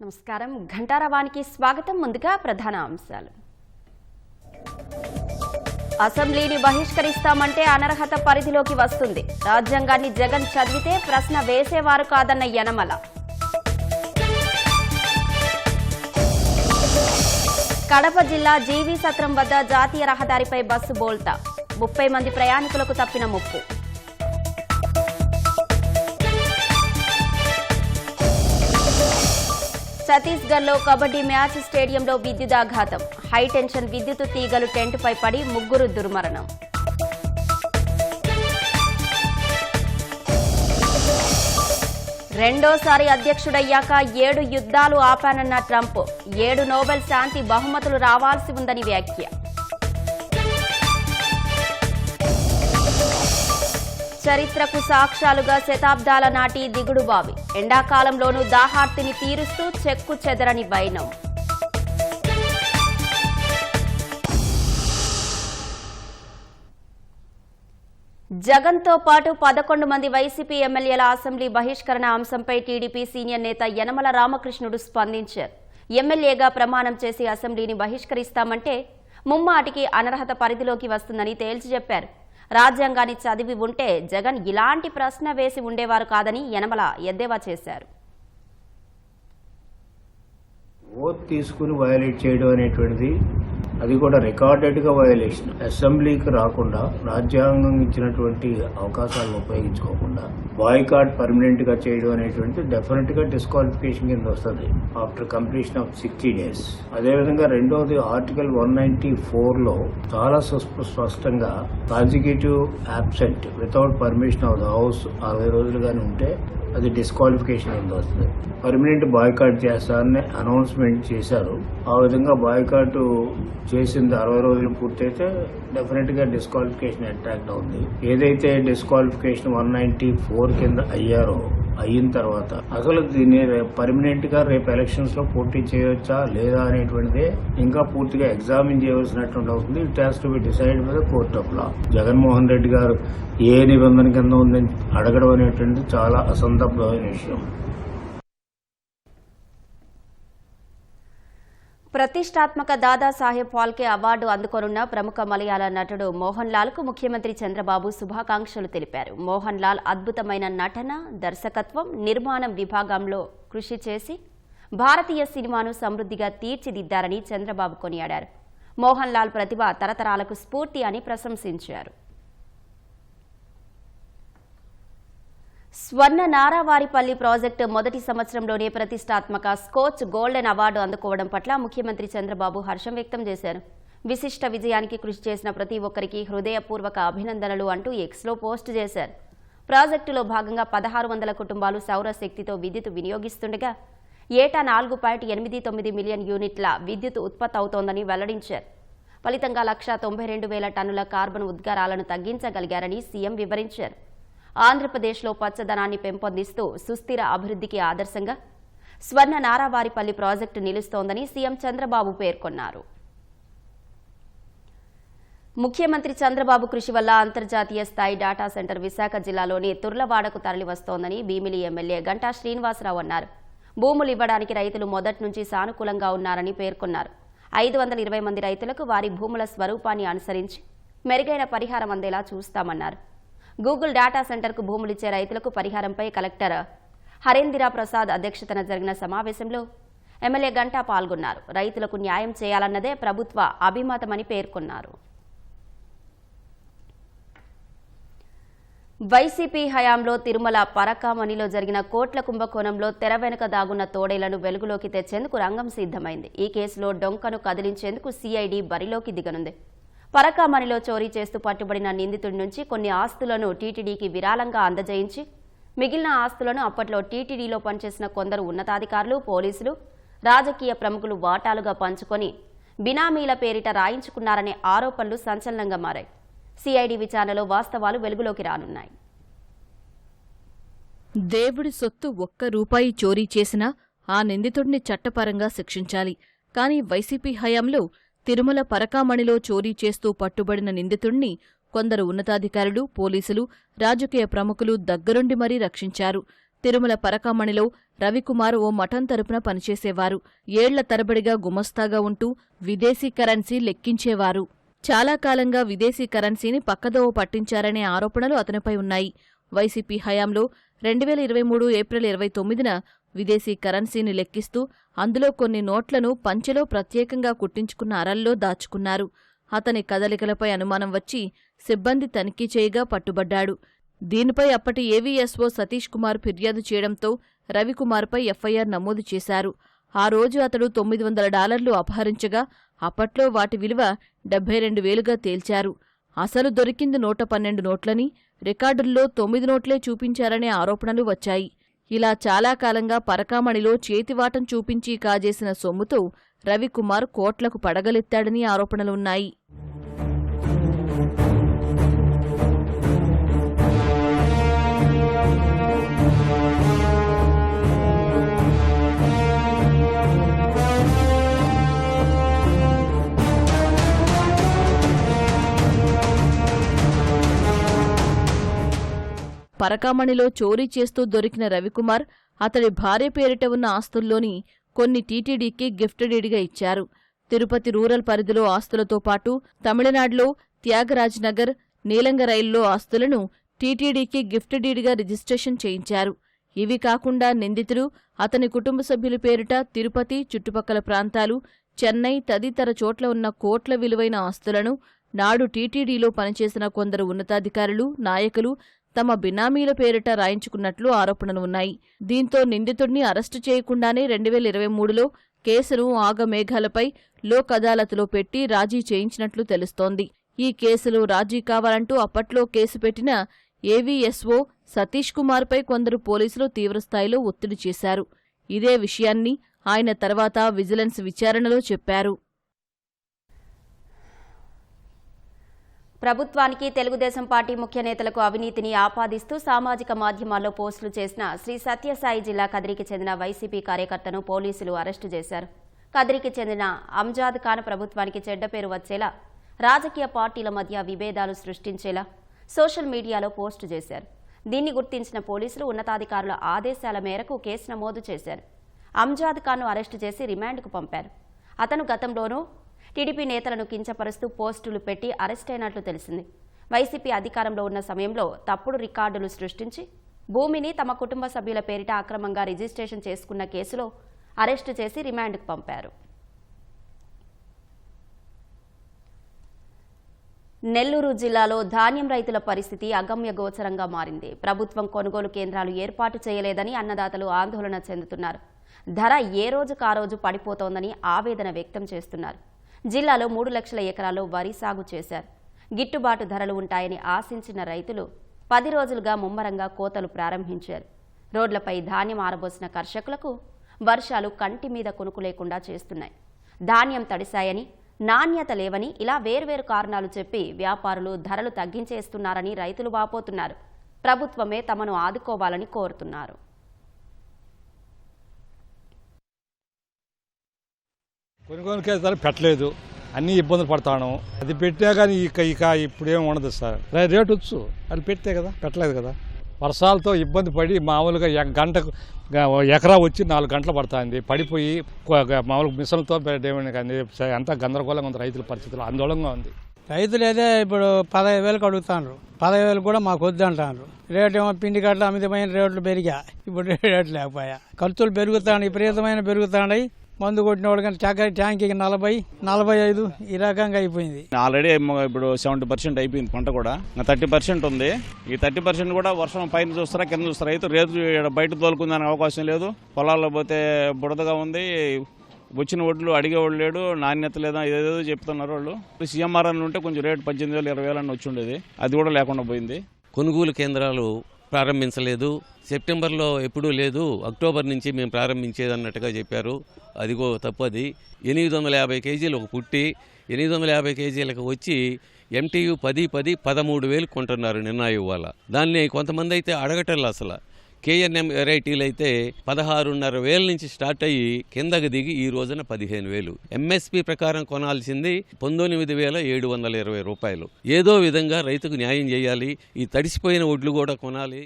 నమస్కారం ఘంటారావానికి స్వాగతం. ముందుగా ప్రధాన అంశాలు. అసెంబ్లీని బహిష్కరిస్తామంటే అనర్హత పరిధిలోకి వస్తుంది. రాజ్యాంగాన్ని జగన్ చదివితే ప్రశ్న వేసేవారు కాదన్న యనమల. కడప జిల్లా జీవి సత్రం వద్ద జాతీయ రహదారిపై బస్సు బోల్తా. 30 మంది ప్రయాణికులకు తప్పిన ముప్పు. ఛత్తీస్గఢ్లో కబడ్డీ మ్యాచ్ స్టేడియంలో విద్యుదాఘాతం. హైటెన్షన్ విద్యుత్ తీగలు టెంటుపై పడి 3 దుర్మరణం. రెండోసారి అధ్యక్షుడయ్యాక 7 యుద్ధాలు ఆపానన్న ట్రంప్. 7 నోబెల్ శాంతి బహుమతులు రావాల్సి ఉందని వ్యాఖ్య. చరిత్రకు సాక్ష్యాలుగా శతాబ్దాల నాటి దిగుడుబావి. ఎండాకాలంలోనూ దాహార్తిని తీరుస్తూ చెక్కు చెదరని వైనం. జగన్తో పాటు 11 మంది వైసీపీ ఎమ్మెల్యేల అసెంబ్లీ బహిష్కరణ అంశంపై టీడీపీ సీనియర్ నేత యనమల రామకృష్ణుడు స్పందించారు. ఎమ్మెల్యేగా ప్రమాణం చేసి అసెంబ్లీని బహిష్కరిస్తామంటే ముమ్మాటికి అనర్హత పరిధిలోకి వస్తుందని తేల్చి చెప్పారు. రాజ్యాంగాన్ని చదివి ఉంటే జగన్ ఇలాంటి ప్రశ్న వేసి ఉండేవారు కాదని యనమల ఎద్దేవా చేశారు. ఓత్ తీసుకుని వయలేట్ చేయడం అనేటువంటిది అది కూడా రికార్డెడ్గా వయలేషన్. అసెంబ్లీకి రాకుండా రాజ్యాంగం ఇచ్చినటువంటి అవకాశాలను ఉపయోగించుకోకుండా బాయ్కాట్ పర్మనెంట్ గా చేయడం అనేటువంటిది డెఫినెట్ గా డిస్క్వాలిఫికేషన్ కింద వస్తుంది ఆఫ్టర్ కంప్లీషన్ ఆఫ్ 60 days. అదేవిధంగా రెండోది ఆర్టికల్ 194 లో చాలా స్పష్టంగా consecutive absent without permission of the house 60 రోజులుగానే ఉంటే అది డిస్క్వాలిఫికేషన్ కింద వస్తుంది. పర్మనెంట్ బాయ్కాట్ చేస్తారని అనౌన్స్మెంట్ చేశారు. ఆ విధంగా బాయ్కాట్ చేసింది 60 రోజులు పూర్తయితే డెఫినెట్ గా డిస్క్వాలిఫికేషన్ అట్రాక్ట్ అవుతుంది. ఏదైతే డిస్క్వాలిఫికేషన్ 194 కింద అయ్యారో అయిన తర్వాత అసలు దీన్ని పర్మనెంట్ గా రేపు ఎలక్షన్స్ లో పోటీ చేయవచ్చా లేదా అనేటువంటిదే ఇంకా పూర్తిగా ఎగ్జామిన్ చేయవలసినటువంటి అవుతుంది. It has to be decide by the court of law. Jaganmohan Reddy గారు ఏ నిబంధన కింద ఉందని అడగడం అనేటువంటిది చాలా అసందర్భమైన విషయం. ప్రతిష్టాత్మక దాదాసాహెబ్ ఫాల్కే అవార్డు అందుకోనున్న ప్రముఖ మలయాళ నటుడు మోహన్ లాల్ కు ముఖ్యమంత్రి చంద్రబాబు శుభాకాంక్షలు తెలిపారు. మోహన్ లాల్ అద్భుతమైన నటన, దర్శకత్వం, నిర్మాణం విభాగంలో కృషి చేసి భారతీయ సినిమాను సమృద్ధిగా తీర్చిదిద్దారని చంద్రబాబు కొనియాడారు. మోహన్ లాల్ ప్రతిభ తరతరాలకు స్ఫూర్తి అని ప్రశంసించారు. స్వర్ణ నారావారిపల్లి ప్రాజెక్టు మొదటి సంవత్సరంలోనే ప్రతిష్టాత్మక స్కోచ్ గోల్డెన్ అవార్డు అందుకోవడం పట్ల ముఖ్యమంత్రి చంద్రబాబు హర్షం వ్యక్తం చేశారు. విశిష్ట విజయానికి కృషి చేసిన ప్రతి ఒక్కరికి హృదయపూర్వక అభినందనలు అంటూ ఎక్స్లో పోస్ట్ చేశారు. ప్రాజెక్టులో భాగంగా 1600 కుటుంబాలు సౌరశక్తితో విద్యుత్ వినియోగిస్తుండగా ఏటా 4.89 మిలియన్ యూనిట్ల విద్యుత్ ఉత్పత్తి అవుతోందని వెల్లడించారు. ఫలితంగా 192,000 టన్నుల కార్బన్ ఉద్గారాలను తగ్గించగలిగారని సీఎం వివరించారు. ఆంధ్రప్రదేశ్లో పచ్చదనాన్ని పెంపొందిస్తూ సుస్థిర అభివృద్ధికి ఆదర్శంగా స్వర్ణ నారావారిపల్లి ప్రాజెక్టు నిలుస్తోందని సీఎం చంద్రబాబు పేర్కొన్నారు. ముఖ్యమంత్రి చంద్రబాబు కృషి వల్ల అంతర్జాతీయ స్థాయి డాటా సెంటర్ విశాఖ జిల్లాలోని తుర్లవాడకు తరలివస్తోందని భీమిలి ఎమ్మెల్యే గంటా శ్రీనివాసరావు అన్నారు. భూములు ఇవ్వడానికి రైతులు మొదటి నుంచి సానుకూలంగా ఉన్నారని పేర్కొన్నారు. 520 మంది రైతులకు వారి భూముల స్వరూపాన్ని అనుసరించి మెరుగైన పరిహారం అందేలా చూస్తామన్నారు. గూగుల్ డేటా సెంటర్కు భూములిచ్చే రైతులకు పరిహారంపై కలెక్టర్ హరేంద్ర ప్రసాద్ అధ్యక్షతన జరిగిన సమావేశంలో ఎమ్మెల్యే గంటా పాల్గొన్నారు. రైతులకు న్యాయం చేయాలన్నదే ప్రభుత్వ అభిమతమని పేర్కొన్నారు. వైసీపీ హయాంలో తిరుమల పరకామణిలో జరిగిన కోట్ల కుంభకోణంలో తెర వెనుక దాగున్న తోడేలను వెలుగులోకి తెచ్చేందుకు రంగం సిద్ధమైంది. ఈ కేసులో డొంకను కదిలించేందుకు సిఐడి బరిలోకి దిగనుంది. పరకామణిలో చోరీ చేస్తూ పట్టుబడిన నిందితుడి నుంచి కొన్ని ఆస్తులను టీటీడీకి విరాళంగా అందజేయించి మిగిలిన ఆస్తులను అప్పట్లో టీటీడీలో పనిచేసిన కొందరు ఉన్నతాధికారులు, పోలీసులు, రాజకీయ ప్రముఖులు వాటాలుగా పంచుకొని బినామీల పేరిట రాయించుకున్నారనే ఆరోపణలు సంచలనంగా మారాయి. సిఐడి విచారణలో వాస్తవాలు వెలుగులోకి రానున్నాయి. దేవుడి సొత్తు ₹1 చోరీ చేసినా ఆ నిందితుడిని చట్టపరంగా శిక్షించాలి. కానీ వైసీపీ హయాంలో తిరుమల పరకామణిలో చోరీ చేస్తూ పట్టుబడిన నిందితుడిని కొందరు ఉన్నతాధికారులు, పోలీసులు, రాజకీయ ప్రముఖులు దగ్గరుండి మరీ రక్షించారు. తిరుమల పరకామణిలో రవికుమార్ ఓ మఠం తరపున పనిచేసేవారు. ఏళ్ల తరబడిగా గుమస్తాగా ఉంటూ విదేశీ కరెన్సీ లెక్కించేవారు. చాలా కాలంగా విదేశీ కరెన్సీని పక్కదోవ పట్టించారనే ఆరోపణలు అతనిపై ఉన్నాయి. వైసీపీ హయాంలో 2023 ఏప్రిల్ 29న విదేశీ కరెన్సీని లెక్కిస్తూ అందులో కొన్ని నోట్లను పంచెలో ప్రత్యేకంగా కుట్టించుకున్న అరల్లో దాచుకున్నారు. అతని కదలికలపై అనుమానం వచ్చి సిబ్బంది తనిఖీ చేయగా పట్టుబడ్డాడు. దీనిపై అప్పటి ఏవీఎస్ఓ సతీష్ కుమార్ ఫిర్యాదు చేయడంతో రవికుమార్పై ఎఫ్ఐఆర్ నమోదు చేశారు. ఆ రోజు అతడు $900 అపహరించగా అప్పట్లో వాటి విలువ 72,000గా తేల్చారు. అసలు దొరికింది 112 నోట్లని, రికార్డుల్లో 9 నోట్లే చూపించారనే ఆరోపణలు వచ్చాయి. ఇలా చాలా కాలంగా పరకామణిలో చేతివాటం చూపించి కాజేసిన సొమ్ముతో రవికుమార్ కోట్లకు పడగలెత్తాడని ఆరోపణలున్నాయి. పరకామణిలో చోరీ చేస్తూ దొరికిన రవికుమార్ అతడి భార్య పేరిట ఉన్న ఆస్తుల్లోని కొన్ని టీటీడీకి గిఫ్ట్ డీడ్గా ఇచ్చారు. తిరుపతి రూరల్ పరిధిలో ఆస్తులతో పాటు తమిళనాడులో త్యాగరాజ్ నగర్, నీలంగ రైల్లో ఆస్తులను టీటీడీకి గిఫ్ట్ డీడ్గా రిజిస్ట్రేషన్ చేయించారు. ఇవి కాకుండా నిందితుడు అతని కుటుంబ సభ్యుల పేరిట తిరుపతి, చుట్టుపక్కల ప్రాంతాలు, చెన్నై తదితర చోట్ల ఉన్న కోట్ల విలువైన ఆస్తులను నాడు టీటీడీలో పనిచేసిన కొందరు ఉన్నతాధికారులు, నాయకులు తమ బినామీల పేరిట రాయించుకున్నట్లు ఆరోపణలు ఉన్నాయి. దీంతో నిందితుడిని అరెస్టు చేయకుండానే 2023లో కేసును ఆగమేఘాలపై లోక్ అదాలత్లో పెట్టి రాజీ చేయించినట్లు తెలుస్తోంది. ఈ కేసులో రాజీ కావాలంటూ అప్పట్లో కేసు పెట్టిన ఏవీఎస్ఓ సతీష్ కుమార్పై కొందరు పోలీసులు తీవ్రస్థాయిలో ఒత్తిడి చేశారు. ఇదే విషయాన్ని ఆయన తర్వాత విజిలెన్స్ విచారణలో చెప్పారు. ప్రభుత్వానికి తెలుగుదేశం పార్టీ ముఖ్య నేతలకు అవినీతిని ఆపాదిస్తూ సామాజిక మాధ్యమాల్లో పోస్టులు చేసిన శ్రీ సత్యసాయి జిల్లా కదిరికి చెందిన వైసీపీ కార్యకర్తను పోలీసులు అరెస్టు చేశారు. కదిరికి చెందిన అంజాద్ ఖాన్ ప్రభుత్వానికి చెడ్డ పేరు వచ్చేలా, రాజకీయ పార్టీల మధ్య విభేదాలు సృష్టించేలా సోషల్ మీడియాలో పోస్టు చేశారు. దీన్ని గుర్తించిన పోలీసులు ఉన్నతాధికారుల ఆదేశాల మేరకు కేసు నమోదు చేశారు. అంజాద్ ఖాన్ను అరెస్టు చేసి రిమాండ్కు పంపారు. అతను గతంలోనూ టీడీపీ నేతలను కించపరుస్తూ పోస్టులు పెట్టి అరెస్ట్ అయినట్లు తెలిసింది. వైసీపీ అధికారంలో ఉన్న సమయంలో తప్పుడు రికార్డులు సృష్టించి భూమిని తమ కుటుంబ సభ్యుల పేరిట అక్రమంగా రిజిస్ట్రేషన్ చేసుకున్న కేసులో అరెస్టు చేసి రిమాండ్కు పంపారు. నెల్లూరు జిల్లాలో ధాన్యం రైతుల పరిస్థితి అగమ్య గోచరంగా మారింది. ప్రభుత్వం కొనుగోలు కేంద్రాలు ఏర్పాటు చేయలేదని అన్నదాతలు ఆందోళన చెందుతున్నారు. ధర ఏ రోజుకు ఆ రోజు పడిపోతోందని ఆవేదన వ్యక్తం చేస్తున్నారు. జిల్లాలో 3 లక్షల ఎకరాల్లో వరి సాగు చేశారు. గిట్టుబాటు ధరలు ఉంటాయని ఆశించిన రైతులు 10 రోజులుగా ముమ్మరంగా కోతలు ప్రారంభించారు. రోడ్లపై ధాన్యం ఆరబోసిన కర్షకులకు వర్షాలు కంటి మీద కొనుకు లేకుండా చేస్తున్నాయి. ధాన్యం తడిశాయని, నాణ్యత లేవని ఇలా వేర్వేరు కారణాలు చెప్పి వ్యాపారులు ధరలు తగ్గించేస్తున్నారని రైతులు వాపోతున్నారు. ప్రభుత్వమే తమను ఆదుకోవాలని కోరుతున్నారు. కొనుగోలు కేంద్రాలు పెట్టలేదు, అన్ని ఇబ్బందులు పడతాను. అది పెట్టినా కానీ ఇక ఇప్పుడేం ఉండదు సార్. రేటు వచ్చు అది పెడితే కదా, పెట్టలేదు కదా. వర్షాలతో ఇబ్బంది పడి మామూలుగా గంటకు ఎకరా వచ్చి 4 గంటలు పడుతుంది. పడిపోయి మామూలుగా మిషన్లతో కానీ అంతా గందరగోళంగా ఉంది. రైతుల పరిస్థితులు ఆందోళనగా ఉంది. రైతులు అయితే ఇప్పుడు 15,000కి అడుగుతాండ్రు. 15,000 కూడా మాకు వద్దు అంటారు. రేటు ఏమో పిండి కట్ల అమితమైన రేట్లు పెరిగా, ఇప్పుడు రేట్లు లేకపోయా. ఖర్చులు పెరుగుతాయి, విపరీతమైన పెరుగుతాయి. మందు కొట్టిన వాడు కానీ ట్యాంకీకి 40-45 ఈ రకంగా అయిపోయింది. ఆల్రెడీ ఇప్పుడు 70% అయిపోయింది పంట కూడా. 30% ఉంది. ఈ 30% కూడా వర్షం పైన చూస్తారా కింద చూస్తారా, రైతు బయట తోలుకుందానికి అవకాశం లేదు. పొలాల్లో పోతే బుడదగా ఉంది. వచ్చిన ఒడ్లు అడిగేవాళ్ళు లేడు, నాణ్యత లేదా, ఏదేదో చెప్తున్నారు వాళ్ళు. సీఎంఆర్ అని ఉంటే కొంచెం రేటు 18,000-20,000 అని వచ్చి ఉండేది, అది కూడా లేకుండా పోయింది. కొనుగోలు కేంద్రాలు ప్రారంభించలేదు. సెప్టెంబర్లో ఎప్పుడూ లేదు, అక్టోబర్ నుంచి మేము ప్రారంభించేదన్నట్టుగా చెప్పారు. అదిగో తప్పది. 850 కేజీలు ఒక పుట్టి 850 కేజీలకు వచ్చి ఎంటీయు 13,000 కొంటున్నారు నిన్న ఇవాళ. దాన్ని కొంతమంది అయితే అడగటల్లా. అసలు కేఎన్ఎం వెరైటీలు అయితే 16,500 నుంచి స్టార్ట్ అయ్యి కిందకు దిగి ఈ రోజున 15,000. ఎంఎస్పి ప్రకారం కొనాల్సింది 19,720 రూపాయలు. ఏదో విధంగా రైతుకు న్యాయం చేయాలి. ఈ తడిసిపోయిన ఒడ్లు కూడా కొనాలి.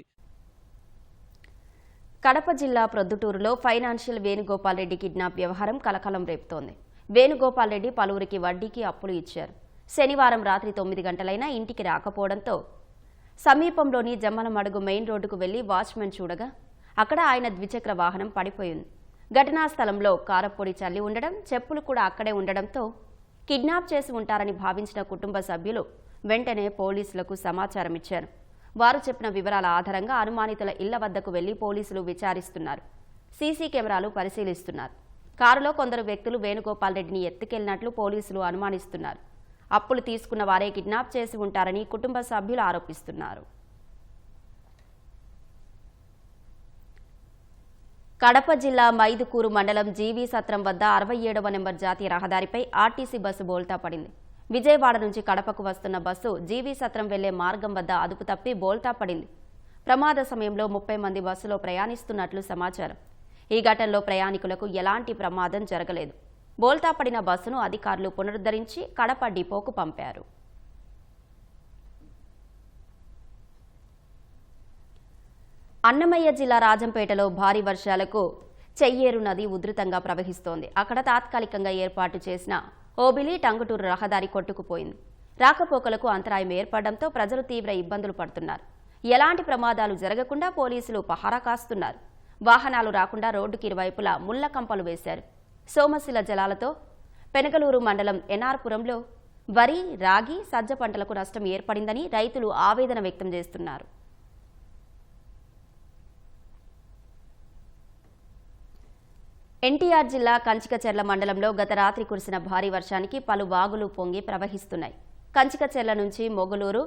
కడప జిల్లా ప్రొద్దుటూరులో ఫైనాన్షియల్ వేణుగోపాల్ రెడ్డి కిడ్నాప్ వ్యవహారం కలకలం రేపుతోంది. వేణుగోపాల్ రెడ్డి పలువురికి వడ్డీకి అప్పులు ఇచ్చారు. శనివారం రాత్రి 9 గంటలైనా ఇంటికి రాకపోవడంతో సమీపంలోని జమ్మలమడుగు మెయిన్ రోడ్డుకు వెళ్లి వాచ్మెన్ చూడగా అక్కడ ఆయన ద్విచక్ర వాహనం పడిపోయింది. ఘటనా స్థలంలో కారపొడి చల్లి ఉండడం, చెప్పులు కూడా అక్కడే ఉండడంతో కిడ్నాప్ చేసి ఉంటారని భావించిన కుటుంబ సభ్యులు వెంటనే పోలీసులకు సమాచారం ఇచ్చారు. వారు చెప్పిన వివరాల ఆధారంగా అనుమానితుల ఇళ్ల వద్దకు వెళ్లి పోలీసులు విచారిస్తున్నారు. సీసీ కెమెరాలు పరిశీలిస్తున్నారు. కారులో కొందరు వ్యక్తులు వేణుగోపాల్ రెడ్డిని ఎత్తుకెళ్లినట్లు పోలీసులు అనుమానిస్తున్నారు. అప్పులు తీసుకున్న వారే కిడ్నాప్ చేసి ఉంటారని కుటుంబ సభ్యులు ఆరోపిస్తున్నారు. కడప జిల్లా మైదుకూరు మండలం జీవీ సత్రం వద్ద 67వ నెంబర్ జాతీయ రహదారిపై ఆర్టీసీ బస్సు బోల్తా పడింది. విజయవాడ నుంచి కడపకు వస్తున్న బస్సు జీవీ సత్రం వెళ్లే మార్గం వద్ద అదుపు తప్పి బోల్తా పడింది. ప్రమాద సమయంలో 30 మంది బస్సులో ప్రయాణిస్తున్నట్లు సమాచారం. ఈ ఘటనలో ప్రయాణికులకు ఎలాంటి ప్రమాదం జరగలేదు. బోల్తా పడిన బస్సును అధికారులు పునరుద్ధరించి కడప డిపోకు పంపారు. అన్నమయ్య జిల్లా రాజంపేటలో భారీ వర్షాలకు చెయ్యేరు నది ఉధృతంగా ప్రవహిస్తోంది. అక్కడ తాత్కాలికంగా ఏర్పాటు చేసిన ఓబిలి టంగుటూరు రహదారి కొట్టుకుపోయింది. రాకపోకలకు అంతరాయం ఏర్పడడంతో ప్రజలు తీవ్ర ఇబ్బందులు పడుతున్నారు. ఎలాంటి ప్రమాదాలు జరగకుండా పోలీసులు పహారా కాస్తున్నారు. వాహనాలు రాకుండా రోడ్డుకి ఇరువైపులా ముళ్ల కంపలు వేశారు. సోమశిల జలాలతో పెనగలూరు మండలం ఎన్ఆర్పురంలో వరి, రాగి, సజ్జ పంటలకు నష్టం ఏర్పడిందని రైతులు ఆవేదన వ్యక్తం చేస్తున్నారు. ఎన్టీఆర్ జిల్లా కంచికచెర్ల మండలంలో గత రాత్రి కురిసిన భారీ వర్షానికి పలు వాగులు పొంగి ప్రవహిస్తున్నాయి. కంచికచెర్ల నుంచి మొగులూరు,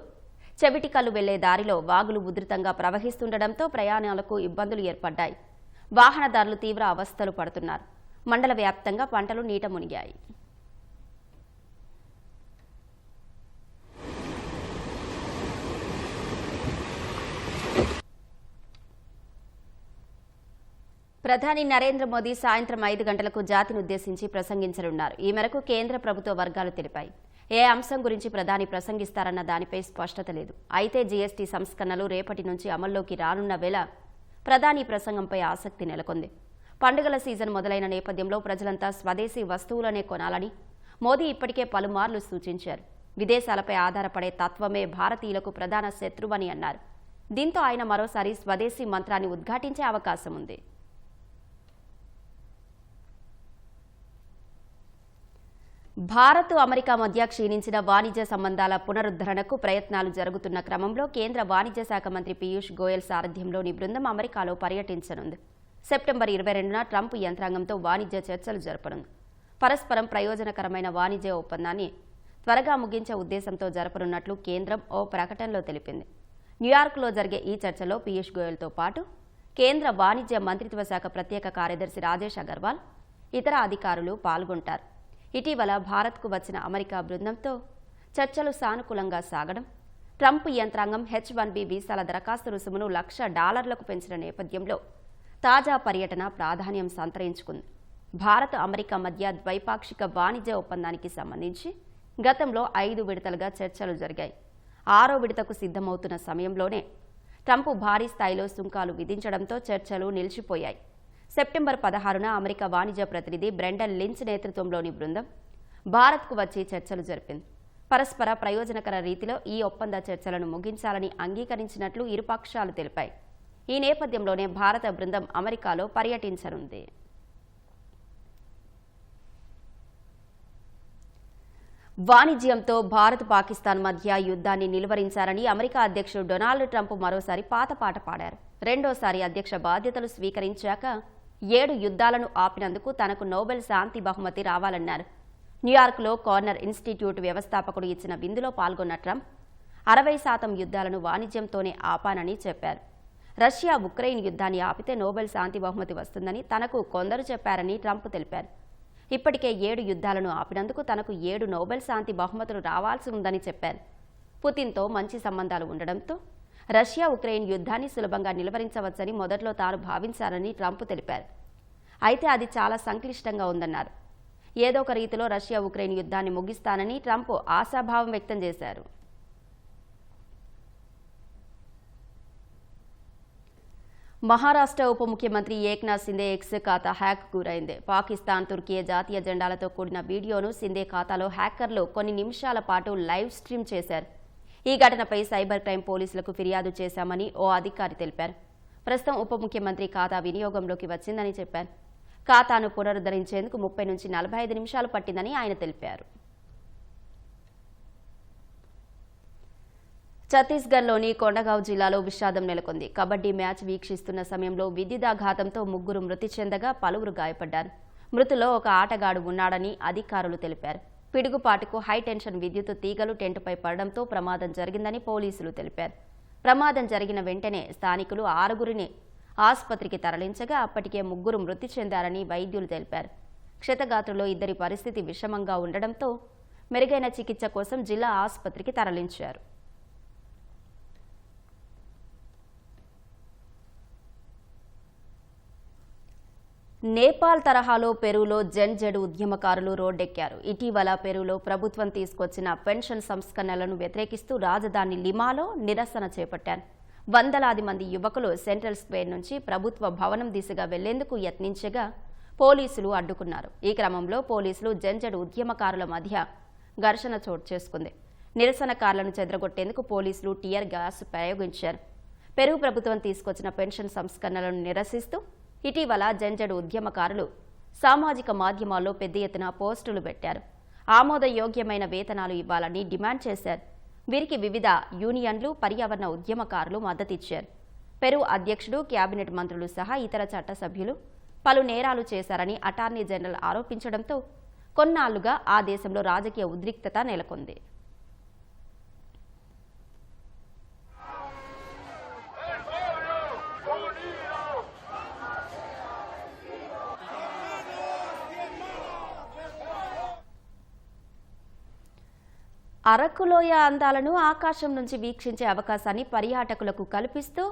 చెవిటికల్లు వెళ్లే దారిలో వాగులు ఉధృతంగా ప్రవహిస్తుండటంతో ప్రయాణాలకు ఇబ్బందులు ఏర్పడ్డాయి. వాహనదారులు తీవ్ర అవస్థలు పడుతున్నారు. మండల వ్యాప్తంగా పంటలు నీట మునిగాయి. ప్రధాని నరేంద్ర మోదీ సాయంత్రం 5 గంటలకు జాతినుద్దేశించి ప్రసంగించనున్నారు. ఈ మేరకు కేంద్ర ప్రభుత్వ వర్గాలు తెలిపాయి. ఏ అంశం గురించి ప్రధాని ప్రసంగిస్తారన్న దానిపై స్పష్టత లేదు. అయితే జీఎస్టీ సంస్కరణలు రేపటి నుంచి అమల్లోకి రానున్న వేళ ప్రధాని ప్రసంగంపై ఆసక్తి నెలకొంది. పండుగల సీజన్ మొదలైన నేపథ్యంలో ప్రజలంతా స్వదేశీ వస్తువులనే కొనాలని మోదీ ఇప్పటికే పలుమార్లు సూచించారు. విదేశాలపై ఆధారపడే తత్వమే భారతీయులకు ప్రధాన శత్రువని అన్నారు. దీంతో ఆయన మరోసారి స్వదేశీ మంత్రాన్ని ఉద్ఘాటించే అవకాశం ఉంది. భారత్, అమెరికా మధ్య క్షీణించిన వాణిజ్య సంబంధాల పునరుద్ధరణకు ప్రయత్నాలు జరుగుతున్న క్రమంలో కేంద్ర వాణిజ్య శాఖ మంత్రి పీయూష్ గోయల్ సారథ్యంలోని బృందం అమెరికాలో పర్యటించనుంది. సెప్టెంబర్ 22న ట్రంప్ యంత్రాంగంతో వాణిజ్య చర్చలు జరపనుంది. పరస్పరం ప్రయోజనకరమైన వాణిజ్య ఒప్పందాన్ని త్వరగా ముగించే ఉద్దేశంతో జరపనున్నట్లు కేంద్రం ఓ ప్రకటనలో తెలిపింది. న్యూయార్క్లో జరిగే ఈ చర్చలో పీయూష్ గోయల్తో పాటు కేంద్ర వాణిజ్య మంత్రిత్వ శాఖ ప్రత్యేక కార్యదర్శి రాజేష్ అగర్వాల్, ఇతర అధికారులు పాల్గొంటారు. ఇటీవల భారత్కు వచ్చిన అమెరికా బృందంతో చర్చలు సానుకూలంగా సాగడం, ట్రంప్ యంత్రాంగం H-1B వీసాల దరఖాస్తు రుసుమును $1,00,000 పెంచిన నేపథ్యంలో తాజా పర్యటన ప్రాధాన్యం సంతరించుకుంది. భారత్, అమెరికా మధ్య ద్వైపాక్షిక వాణిజ్య ఒప్పందానికి సంబంధించి గతంలో 5 విడతలుగా చర్చలు జరిగాయి. 6వ విడతకు సిద్ధమవుతున్న సమయంలోనే ట్రంప్ భారీ స్థాయిలో సుంకాలు విధించడంతో చర్చలు నిలిచిపోయాయి. సెప్టెంబర్ 16న అమెరికా వాణిజ్య ప్రతినిధి బ్రెండన్ లించ్ నేతృత్వంలోని బృందం భారత్కు వచ్చి చర్చలు జరిపింది. పరస్పర ప్రయోజనకర రీతిలో ఈ ఒప్పంద చర్చలను ముగించాలని అంగీకరించినట్లు ఇరుపక్షాలు తెలిపాయి. ఈ నేపథ్యంలోనే భారత బృందం అమెరికాలో పర్యటించనుంది. వాణిజ్యంతో భారత్, పాకిస్తాన్ మధ్య యుద్ధాన్ని నిలువరించారని అమెరికా అధ్యక్షుడు డొనాల్డ్ ట్రంప్ మరోసారి పాతపాట పాడారు. రెండోసారి అధ్యక్ష బాధ్యతలు స్వీకరించాక 7 యుద్ధాలను ఆపినందుకు తనకు నోబెల్ శాంతి బహుమతి రావాలన్నారు. న్యూయార్క్లో కార్నర్ ఇన్స్టిట్యూట్ వ్యవస్థాపకుడు ఇచ్చిన విందులో పాల్గొన్న ట్రంప్ 60% యుద్ధాలను వాణిజ్యంతోనే ఆపానని చెప్పారు. రష్యా, ఉక్రెయిన్ యుద్ధాన్ని ఆపితే నోబెల్ శాంతి బహుమతి వస్తుందని తనకు కొందరు చెప్పారని ట్రంప్ తెలిపారు. ఇప్పటికే 7 యుద్ధాలను ఆపినందుకు తనకు 7 నోబెల్ శాంతి బహుమతులు రావాల్సి ఉందని చెప్పారు. పుతిన్తో మంచి సంబంధాలు ఉండడంతో రష్యా, ఉక్రెయిన్ యుద్ధాన్ని సులభంగా నిలువరించవచ్చని మొదట్లో తాను భావించారని ట్రంప్ తెలిపారు. అయితే అది చాలా సంక్లిష్టంగా ఉందన్నారు. ఏదో ఒక రీతిలో రష్యా, ఉక్రెయిన్ యుద్ధాన్ని ముగిస్తానని ట్రంప్ ఆశాభావం వ్యక్తం చేశారు. మహారాష్ట్ర ఉప ముఖ్యమంత్రి ఏక్నాథ్ సిందే ఎక్స్ ఖాతా హ్యాక్ గురైంది. పాకిస్తాన్, తుర్కీ జాతీయ జెండాలతో కూడిన వీడియోను సిందే ఖాతాలో హ్యాకర్లు కొన్ని నిమిషాల పాటు లైవ్ స్ట్రీమ్ చేశారు. ఈ ఘటనపై సైబర్ క్రైమ్ పోలీసులకు ఫిర్యాదు చేశామని ఓ అధికారి తెలిపారు. ప్రస్తుతం ఉప ముఖ్యమంత్రి ఖాతా వినియోగంలోకి వచ్చిందని చెప్పారు. ఖాతాను పునరుద్ధరించేందుకు 30 నుంచి 45 నిమిషాలు పట్టిందని ఆయన తెలిపారు. ఛత్తీస్గఢ్లోని కొండగావ్ జిల్లాలో విషాదం నెలకొంది. కబడ్డీ మ్యాచ్ వీక్షిస్తున్న సమయంలో విద్యుదాఘాతంతో 3 మృతి చెందగా పలువురు గాయపడ్డారు. మృతుల్లో ఒక ఆటగాడు ఉన్నాడని అధికారులు తెలిపారు. పిడుగుపాటుకు హైటెన్షన్ విద్యుత్ తీగలు టెంటుపై పడడంతో ప్రమాదం జరిగిందని పోలీసులు తెలిపారు. ప్రమాదం జరిగిన వెంటనే స్థానికులు 6గురిని ఆసుపత్రికి తరలించగా అప్పటికే 3 మృతి చెందారని వైద్యులు తెలిపారు. క్షతగాత్రుల్లో 2 పరిస్థితి విషమంగా ఉండడంతో మెరుగైన చికిత్స కోసం జిల్లా ఆసుపత్రికి తరలించారు. నేపాల్ తరహాలో పెరూలో జెడ్ ఉద్యమకారులు రోడ్డెక్కారు. ఇటీవల పెరూలో ప్రభుత్వం తీసుకొచ్చిన పెన్షన్ సంస్కరణలను వ్యతిరేకిస్తూ రాజధాని లిమాలో నిరసన చేపట్టారు. వందలాది మంది యువకులు సెంట్రల్ స్క్వేర్ నుంచి ప్రభుత్వ భవనం దిశగా వెళ్లేందుకు యత్నించగా పోలీసులు అడ్డుకున్నారు. ఈ క్రమంలో పోలీసులు జెడ్ ఉద్యమకారుల మధ్య ఘర్షణ చోటు చేసుకుంది. నిరసనకారులను చెదరగొట్టేందుకు పోలీసులు టియర్ గ్యాస్ ప్రయోగించారు. పెరూ ప్రభుత్వం తీసుకొచ్చిన పెన్షన్ సంస్కరణలను నిరసిస్తూ ఇటీవల జెడ్ ఉద్యమకారులు సామాజిక మాధ్యమాల్లో పెద్ద ఎత్తున పోస్టులు పెట్టారు. ఆమోదయోగ్యమైన వేతనాలు ఇవ్వాలని డిమాండ్ చేశారు. వీరికి వివిధ యూనియన్లు, పర్యావరణ ఉద్యమకారులు మద్దతిచ్చారు. పెరూ అధ్యక్షుడు, కేబినెట్ మంత్రులు సహా ఇతర చట్టసభ్యులు పలు నేరాలు చేశారని అటార్నీ జనరల్ ఆరోపించడంతో కొన్నాళ్లుగా ఆ దేశంలో రాజకీయ ఉద్రిక్తత నెలకొంది. అరకులోయ అందాలను ఆకాశం నుంచి వీక్షించే అవకాశాన్ని పర్యాటకులకు కల్పిస్తూ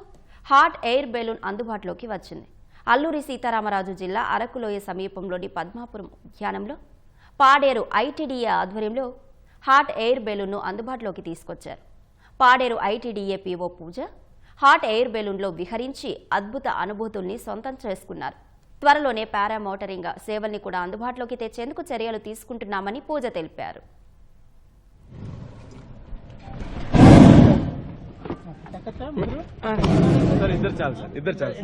హాట్ ఎయిర్ బెలూన్ అందుబాటులోకి వచ్చింది. అల్లూరి సీతారామరాజు జిల్లా అరకులోయ సమీపంలోని పద్మాపురం ఉద్యానంలో పాడేరు ఐటీడీఏ ఆధ్వర్యంలో హాట్ ఎయిర్ బెలూన్ను అందుబాటులోకి తీసుకొచ్చారు. పాడేరు ఐటీడీఏ పీఓ పూజ హాట్ ఎయిర్ బెలూన్లో విహరించి అద్భుత అనుభూతుల్ని సొంతం చేసుకున్నారు. త్వరలోనే పారామోటరింగ్ సేవల్ని కూడా అందుబాటులోకి తెచ్చేందుకు చర్యలు తీసుకుంటున్నామని పూజ తెలిపారు. ఇద్దరు చాలు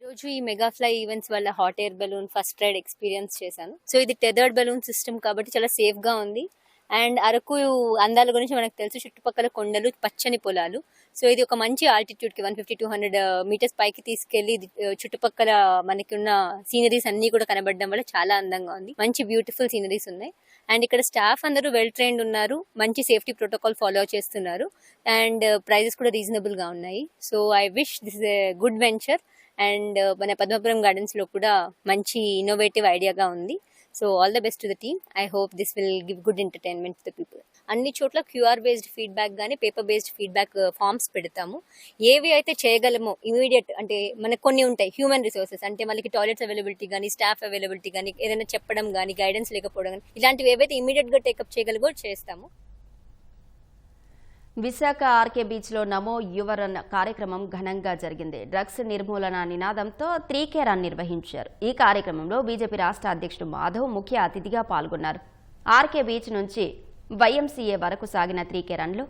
రోజు ఈ మెగా ఫ్లై ఈవెంట్స్ వల్ల hot air balloon first ride experience చేశాను. సో ఇది టెథర్డ్ బెలూన్ సిస్టమ్ కాబట్టి చాలా సేఫ్ గా ఉంది. అండ్ అరకు అందాల గురించి మనకు తెలుసు, చుట్టుపక్కల కొండలు, పచ్చని పొలాలు. సో ఇది ఒక మంచి ఆల్టిట్యూడ్ కి 150-200 మీటర్స్ పైకి తీసుకెళ్లి చుట్టుపక్కల మనకి ఉన్న సీనరీస్ అన్ని కూడా కనబడడం వల్ల చాలా అందంగా ఉంది. మంచి బ్యూటిఫుల్ సీనరీస్ ఉన్నాయి. అండ్ ఇక్కడ స్టాఫ్ అందరూ వెల్ ట్రైన్డ్ ఉన్నారు, మంచి సేఫ్టీ ప్రోటోకాల్ ఫాలో చేస్తున్నారు. అండ్ ప్రైజెస్ కూడా రీజనబుల్ గా ఉన్నాయి. So I wish this is a good venture. And మన పద్మపురం గార్డెన్స్ లో కూడా మంచి ఇన్నోవేటివ్ ఐడియాగా ఉంది. So all the best to the team. I hope this will give good entertainment to the people. అన్ని చోట్ల క్యూఆర్ బేస్డ్ ఫీడ్బ్యాక్ కానీ paper based feedback forms పెడతాము. ఏవి అయితే చేయగలమో ఇమీడియట్, అంటే మనకు కొన్ని ఉంటాయి హ్యూమన్ రిసోర్సెస్, అంటే మనకి టాయిలెట్స్ అవైలబిలిటీ కానీ, స్టాఫ్ అవైలబిలిటీ కానీ, ఏదైనా చెప్పడం కానీ, గైడెన్స్ లేకపోవడం కానీ, ఇలాంటివి ఏవైతే ఇమీడియట్ గా టేకప్ చేయగలిగో చేస్తాము. విశాఖ ఆర్కే బీచ్లో నమో యువరన్ కార్యక్రమం ఘనంగా జరిగింది. డ్రగ్స్ నిర్మూలన నినాదంతో 3K రన్ నిర్వహించారు. ఈ కార్యక్రమంలో బీజేపీ రాష్ట్ర అధ్యక్షుడు మాధవ్ ముఖ్య అతిథిగా పాల్గొన్నారు. ఆర్కే బీచ్ నుంచి YMCA వరకు సాగిన 3K రన్లో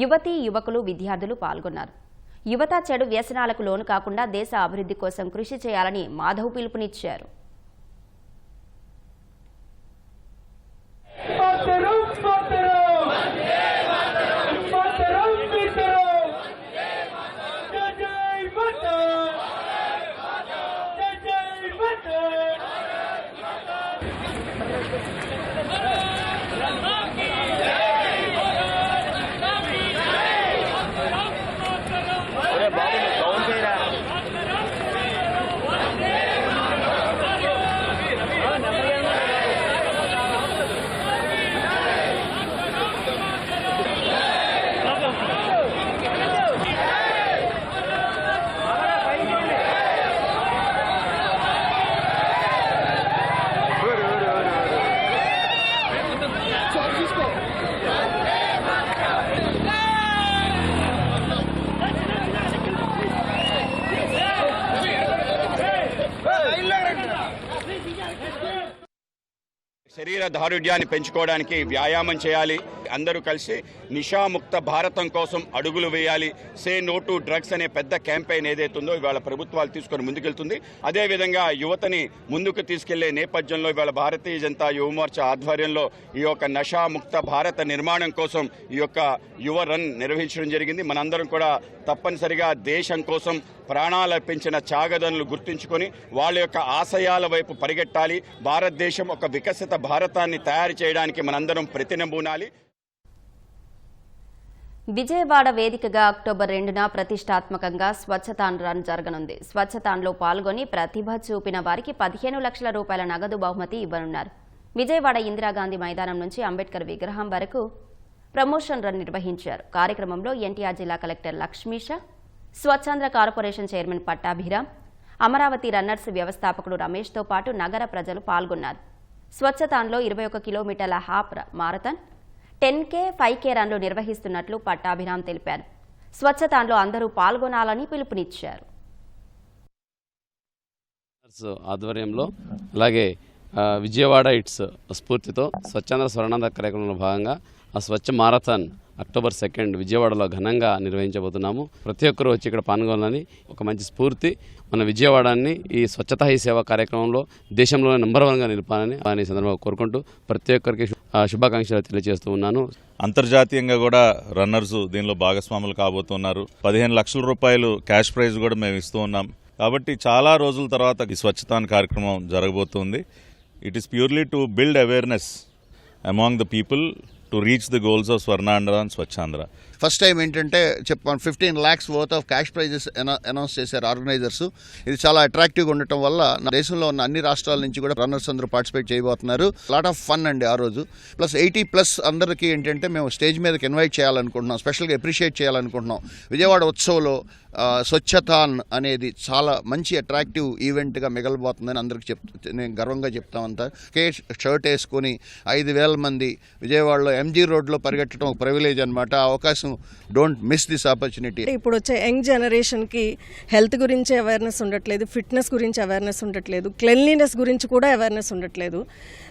యువతీ యువకులు, విద్యార్థులు పాల్గొన్నారు. యువత చెడు వ్యసనాలకు లోను కాకుండా దేశ అభివృద్ధి కోసం కృషి చేయాలని మాధవ్ పిలుపునిచ్చారు. శరీర దారుఢ్యాన్ని పెంచుకోవడానికి వ్యాయామం చేయాలి. అందరూ కలిసి నిషాముక్త భారతం కోసం అడుగులు వేయాలి. సే నో టు డ్రగ్స్ అనే పెద్ద క్యాంపెయిన్ ఏదైతుందో ఇవాళ ప్రభుత్వాలు తీసుకొని ముందుకెళ్తుంది. అదేవిధంగా యువతని ముందుకు తీసుకెళ్లే నేపథ్యంలో ఇవాళ భారతీయ జనతా యువ మోర్చా ఆధ్వర్యంలో ఈ యొక్క నషాముక్త భారత నిర్మాణం కోసం ఈ యొక్క యువ రన్ నిర్వహించడం జరిగింది. మనందరం కూడా తప్పనిసరిగా దేశం కోసం ప్రాణాలర్పించిన త్యాగదనులు గుర్తుంచుకొని వాళ్ళ యొక్క ఆశయాల వైపు పరిగెట్టాలి. భారతదేశం ఒక వికసిత భారతాన్ని తయారు చేయడానికి మనందరం ప్రతినబూనాలి. విజయవాడ వేదికగా అక్టోబర్ 2న ప్రతిష్టాత్మకంగా స్వచ్ఛతాన్ రన్ జరగనుంది. స్వచ్ఛతాన్లో పాల్గొని ప్రతిభ చూపిన వారికి 15 లక్షల రూపాయల నగదు బహుమతి ఇవ్వనున్నారు. విజయవాడ ఇందిరాగాంధీ మైదానం నుంచి అంబేద్కర్ విగ్రహం వరకు ప్రమోషన్ రన్ నిర్వహించారు. కార్యక్రమంలో ఎన్టీఆర్ జిల్లా collector Lakshmisha, Swachhandhra corporation chairman Pattabhiram, Amaravati runners వ్యవస్థాపకుడు రమేష్తో పాటు నగర ప్రజలు పాల్గొన్నారు. స్వచ్ఛతాన్లో 21 కిలోమీటర్ల హాఫ్ మారథాన్, 10K, 5K రన్లు నిర్వహిస్తున్నట్లు పట్టాభిరామ్ తెలిపారు. స్వచ్ఛతాన్లో అందరూ పాల్గొనాలని పిలుపునిచ్చారు. ఆధ్వర్యంలో అలాగే విజయవాడ ఇట్స్ స్ఫూర్తితో స్వచ్ఛాంధ్ర స్వర్ణాంధ్ర కార్యక్రమంలో భాగంగా ఆ స్వచ్ఛ మారథాన్ అక్టోబర్ 2 విజయవాడలో ఘనంగా నిర్వహించబోతున్నాము. ప్రతి ఒక్కరూ వచ్చి ఇక్కడ పాల్గొనాలని ఒక మంచి స్ఫూర్తి. మన విజయవాడాన్ని ఈ స్వచ్ఛతా హీ సేవ కార్యక్రమంలో దేశంలోనే నంబర్ 1గా నిలపాలని సందర్భంగా కోరుకుంటూ ప్రతి ఒక్కరికి శుభాకాంక్షలు తెలియజేస్తూ ఉన్నాను. అంతర్జాతీయంగా కూడా రన్నర్స్ దీనిలో భాగస్వాములు కాబోతున్నారు. 15 లక్షల రూపాయలు క్యాష్ ప్రైజ్ కూడా మేము ఇస్తూ ఉన్నాం. కాబట్టి చాలా రోజుల తర్వాత ఈ స్వచ్ఛతాన్ కార్యక్రమం జరగబోతుంది. It is purely to build awareness among the people to reach the goals of Swarnandhra and Swachhandra. First time ఏంటంటే చెప్పాను 15 lakhs worth of cash prices announce చేశారు ఆర్గనైజర్స్. ఇది చాలా అట్రాక్టివ్గా ఉండటం వల్ల దేశంలో ఉన్న అన్ని రాష్ట్రాల నుంచి కూడా రన్నర్స్ అందరూ పార్టిసిపేట్ చేయబోతున్నారు. లాట్ ఆఫ్ ఫన్ అండి ఆ రోజు. ప్లస్ 80+ అందరికీ ఏంటంటే మేము స్టేజ్ మీదకి ఇన్వైట్ చేయాలనుకుంటున్నాం, స్పెషల్గా అప్రిషియేట్ చేయాలనుకుంటున్నాం. విజయవాడ ఉత్సవంలో స్వచ్ఛతాన్ అనేది చాలా మంచి అట్రాక్టివ్ ఈవెంట్గా మిగలబోతుందని అందరికీ నేను గర్వంగా చెప్తామంతా. షర్ట్ వేసుకొని 5,000 మంది విజయవాడలో MG రోడ్లో పరిగెట్టడం ఒక ప్రివిలేజ్ అనమాట. అవకాశం డోంట్ మిస్ దిస్ ఆపర్చునిటీ. ఇప్పుడు వచ్చే యంగ్ జనరేషన్కి హెల్త్ గురించి అవేర్నెస్ ఉండట్లేదు, ఫిట్నెస్ గురించి అవేర్నెస్ ఉండట్లేదు, క్లెన్లీనెస్ గురించి కూడా అవేర్నెస్ ఉండట్లేదు.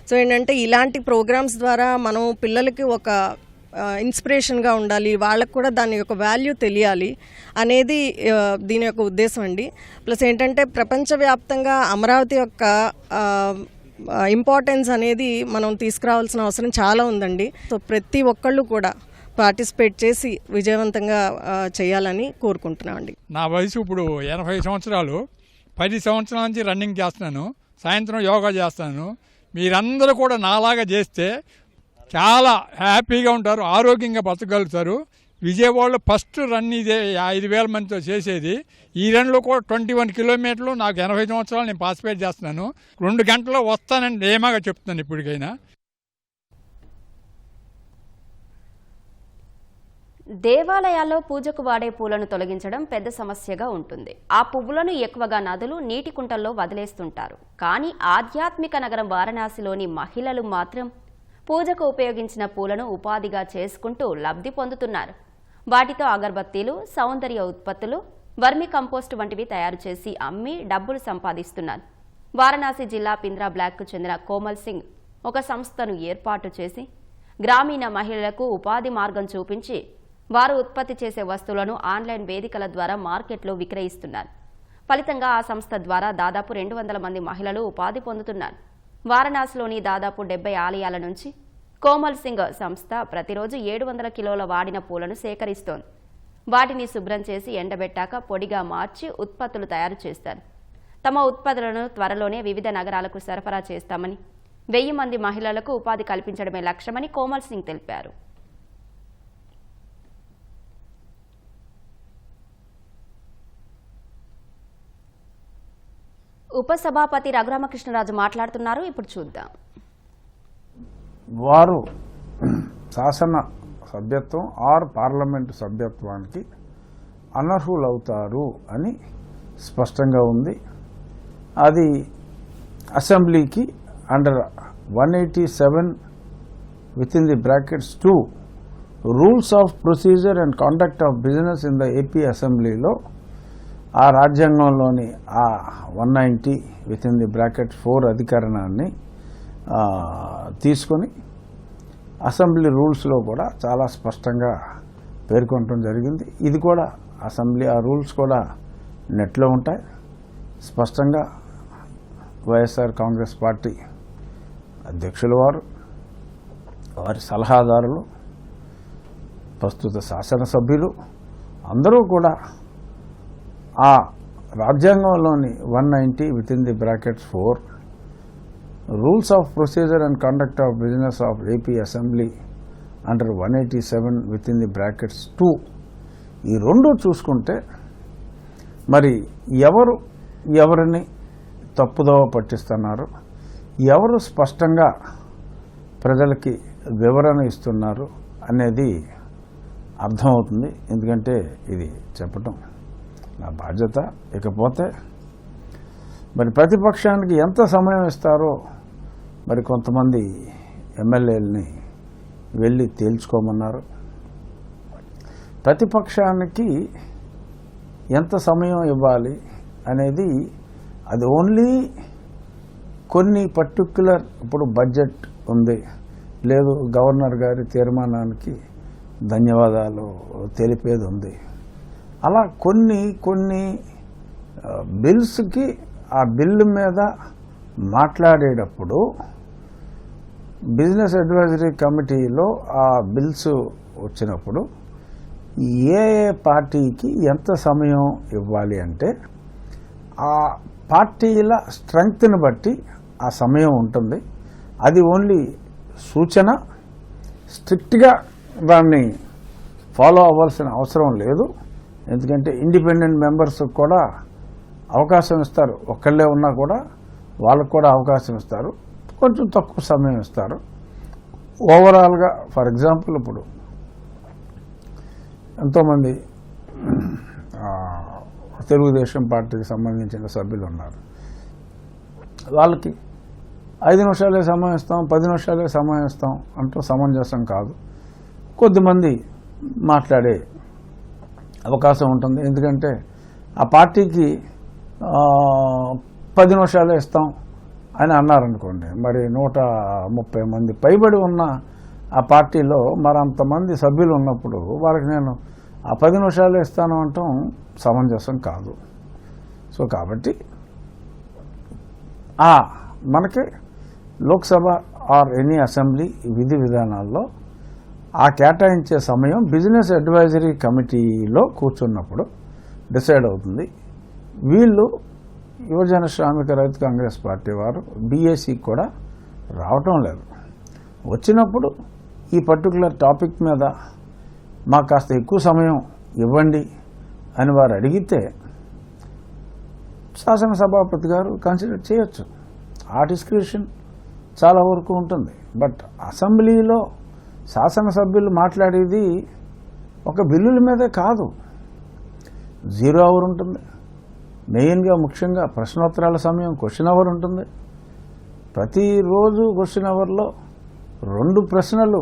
సో ఏంటంటే ఇలాంటి ప్రోగ్రామ్స్ ద్వారా మనం పిల్లలకి ఒక ఇన్స్పిరేషన్గా ఉండాలి, వాళ్ళకు కూడా దాని యొక్క వాల్యూ తెలియాలి అనేది దీని యొక్క ఉద్దేశం అండి. ప్లస్ ఏంటంటే ప్రపంచవ్యాప్తంగా అమరావతి యొక్క ఇంపార్టెన్స్ అనేది మనం తీసుకురావాల్సిన అవసరం చాలా ఉందండి. సో ప్రతి ఒక్కళ్ళు కూడా పార్టిసిపేట్ చేసి విజయవంతంగా చేయాలని కోరుకుంటున్నామండి. నా వయసు ఇప్పుడు 80 సంవత్సరాలు. 10 సంవత్సరాల నుంచి రన్నింగ్ చేస్తున్నాను, సాయంత్రం యోగా చేస్తాను. మీరందరూ కూడా నాలాగా చేస్తే చాలా హ్యాపీగా ఉంటారు, ఆరోగ్యంగా బతకగలుగుతారు. విజయవాడలో ఫస్ట్ రన్ ఇదే 5,000 మందితో చేసేది. ఈ రన్లో కూడా 21 కిలోమీటర్లు. నాకు 80 సంవత్సరాలు నేను పార్టిసిపేట్ చేస్తున్నాను. 2 గంటల్లో వస్తానని ధీమాగా చెప్తున్నాను ఇప్పటికైనా. దేవాలయాల్లో పూజకు వాడే పూలను తొలగించడం పెద్ద సమస్యగా ఉంటుంది. ఆ పువ్వులను ఎక్కువగా నదులు, నీటి కుంటల్లో వదిలేస్తుంటారు. కానీ ఆధ్యాత్మిక నగరం వారణాసిలోని మహిళలు మాత్రం పూజకు ఉపయోగించిన పూలను ఉపాధిగా చేసుకుంటూ లబ్ధి పొందుతున్నారు. వాటితో అగరబత్తీలు, సౌందర్య ఉత్పత్తులు, వర్మి కంపోస్ట్ వంటివి తయారు చేసి అమ్మి డబ్బులు సంపాదిస్తున్నారు. వారణాసి జిల్లా పింద్రా బ్లాక్కు చెందిన కోమల్ సింగ్ ఒక సంస్థను ఏర్పాటు చేసి గ్రామీణ మహిళలకు ఉపాధి మార్గం చూపించి వారు ఉత్పత్తి చేసే వస్తువులను ఆన్లైన్ వేదికల ద్వారా మార్కెట్లో విక్రయిస్తున్నారు. ఫలితంగా ఆ సంస్థ ద్వారా దాదాపు 200 మంది మహిళలు ఉపాధి పొందుతున్నారు. వారణాసిలోని దాదాపు 70 ఆలయాల నుంచి కోమల్ సింగ్ సంస్థ ప్రతిరోజు 700 కిలోల వాడిన పూలను సేకరిస్తోంది. వాటిని శుభ్రం చేసి ఎండబెట్టాక పొడిగా మార్చి ఉత్పత్తులు తయారు చేస్తారు. తమ ఉత్పత్తులను త్వరలోనే వివిధ నగరాలకు సరఫరా చేస్తామని, 1000 మంది మహిళలకు ఉపాధి కల్పించడమే లక్ష్యమని కోమల్ సింగ్ తెలిపారు. ఉపసభాపతి రఘురామకృష్ణరాజు మాట్లాడుతున్నారు. ఇప్పుడు చూద్దాం. వారు శాసన సభ్యత్వం ఆర్ పార్లమెంటు సభ్యత్వానికి అనర్హులవుతారు అని స్పష్టంగా ఉంది. అది అసెంబ్లీకి under 187 within the brackets 2 rules of procedure and conduct of business in the AP అసెంబ్లీలో ఆ రాజ్యాంగంలోని ఆ 190 వితిన్ ది బ్రాకెట్ 4 అధికరణాన్ని తీసుకొని అసెంబ్లీ రూల్స్లో కూడా చాలా స్పష్టంగా పేర్కొనడం జరిగింది. ఇది కూడా అసెంబ్లీ ఆ రూల్స్ కూడా నెట్లో ఉంటాయి. స్పష్టంగా వైఎస్ఆర్ కాంగ్రెస్ పార్టీ అధ్యక్షుల వారు, వారి సలహాదారులు, ప్రస్తుత శాసనసభ్యులు అందరూ కూడా ఆ రాజ్యాంగంలోని 190(4) rules of procedure and conduct of business of AP assembly under 187(2) ఈ రెండు చూసుకుంటే మరి ఎవరు ఎవరిని తప్పుదోవ పట్టిస్తున్నారు, ఎవరు స్పష్టంగా ప్రజలకి వివరణ ఇస్తున్నారు అనేది అర్థమవుతుంది. ఎందుకంటే ఇది చెప్పటం నా బాధ్యత. ఇకపోతే మరి ప్రతిపక్షానికి ఎంత సమయం ఇస్తారో మరి కొంతమంది ఎమ్మెల్యేలని వెళ్ళి తేల్చుకోమన్నారు. ప్రతిపక్షానికి ఎంత సమయం ఇవ్వాలి అనేది అది ఓన్లీ కొన్ని పర్టిక్యులర్, ఇప్పుడు బడ్జెట్ ఉంది, లేదు గవర్నర్ గారి తీర్మానానికి ధన్యవాదాలు తెలిపేది ఉంది. అలా కొన్ని బిల్స్కి ఆ బిల్లు మీద మాట్లాడేటప్పుడు బిజినెస్ అడ్వైజరీ కమిటీలో ఆ బిల్స్ వచ్చినప్పుడు ఏ పార్టీకి ఎంత సమయం ఇవ్వాలి అంటే ఆ పార్టీల స్ట్రెంగ్త్ని బట్టి ఆ సమయం ఉంటుంది. అది ఓన్లీ సూచన, స్ట్రిక్ట్గా దాన్ని ఫాలో అవ్వాల్సిన అవసరం లేదు. ఎందుకంటే ఇండిపెండెంట్ మెంబర్స్ కూడా అవకాశం ఇస్తారు. ఒక్కళ్ళే ఉన్నా కూడా వాళ్ళకు కూడా అవకాశం ఇస్తారు, కొంచెం తక్కువ సమయం ఇస్తారు. ఓవరాల్గా ఫర్ ఎగ్జాంపుల్ ఇప్పుడు ఎంతోమంది తెలుగుదేశం పార్టీకి సంబంధించిన సభ్యులు ఉన్నారు. వాళ్ళకి 5 నిమిషాలే సమయం ఇస్తాం, 10 నిమిషాలే సమయం ఇస్తాం అంటూ సమంజసం కాదు. కొద్దిమంది మాట్లాడే అవకాశం ఉంటుంది. ఎందుకంటే ఆ పార్టీకి 10 నిమిషాలే ఇస్తాం అని అన్నారనుకోండి, మరి 130 మంది పైబడి ఉన్న ఆ పార్టీలో మరి అంతమంది సభ్యులు ఉన్నప్పుడు వాళ్ళకి నేను ఆ 10 నిమిషాలే ఇస్తాను అంటాం సమంజసం కాదు. సో కాబట్టి మనకి లోక్సభ ఆర్ ఎనీ అసెంబ్లీ విధి విధానాల్లో ఆ కేటాయించే సమయం బిజినెస్ అడ్వైజరీ కమిటీలో కూర్చున్నప్పుడు డిసైడ్ అవుతుంది. వీళ్ళు యువజన శ్రామిక రైతు కాంగ్రెస్ పార్టీ వారు బీఏసీకి కూడా రావటం లేదు. వచ్చినప్పుడు ఈ పర్టికులర్ టాపిక్ మీద మాకు కాస్త ఎక్కువ సమయం ఇవ్వండి అని వారు అడిగితే శాసనసభాపతి గారు కన్సిడర్ చేయొచ్చు. ఆ డిస్క్రిప్షన్ చాలా వరకు ఉంటుంది. బట్ అసెంబ్లీలో శాసనసభ్యులు మాట్లాడేది ఒక బిల్లుల మీదే కాదు. 0 అవర్ ఉంటుంది, మెయిన్గా ముఖ్యంగా ప్రశ్నోత్తరాల సమయం క్వశ్చన్ అవర్ ఉంటుంది. ప్రతిరోజు క్వశ్చన్ అవర్లో 2 ప్రశ్నలు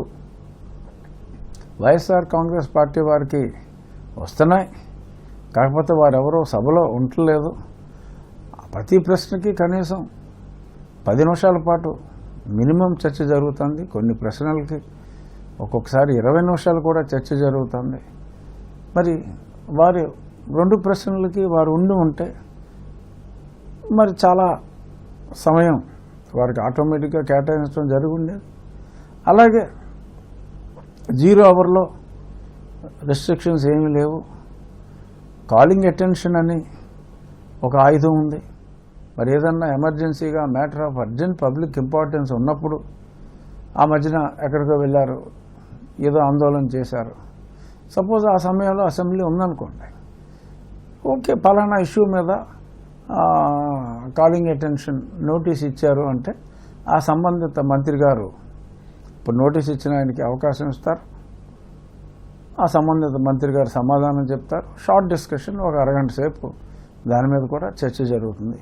వైఎస్ఆర్ కాంగ్రెస్ పార్టీ వారికి వస్తున్నాయి. కాకపోతే వారెవరో సభలో ఉండలేదు. ప్రతి ప్రశ్నకి కనీసం 10 నిమిషాల పాటు మినిమం చర్చ జరుగుతుంది. కొన్ని ప్రశ్నలకి ఒక్కొక్కసారి 20 నిమిషాలు కూడా చర్చ జరుగుతుంది. మరి వారి 2 ప్రశ్నలకి వారు ఉంటే మరి చాలా సమయం వారికి ఆటోమేటిక్గా కేటాయించడం జరిగి ఉండేది. అలాగే 0 అవర్లో రెస్ట్రిక్షన్స్ ఏమీ లేవు. కాలింగ్ అటెన్షన్ అని ఒక ఆయుధం ఉంది. మరి ఏదన్నా ఎమర్జెన్సీగా matter of urgent public importance ఉన్నప్పుడు ఆ మధ్యన ఎక్కడికో వెళ్ళారు, ఏదో ఆందోళన చేశారు, సపోజ్ ఆ సమయంలో అసెంబ్లీ ఉందనుకోండి, ఓకే పలానా ఇష్యూ మీద కాలింగ్ అటెన్షన్ నోటీస్ ఇచ్చారు అంటే ఆ సంబంధిత మంత్రి గారు ఇప్పుడు నోటీస్ ఇచ్చిన ఆయనకి అవకాశం ఇస్తారు. ఆ సంబంధిత మంత్రి గారు సమాధానం చెప్తారు. షార్ట్ డిస్కషన్ ఒక అరగంట సేపు దాని మీద కూడా చర్చ జరుగుతుంది.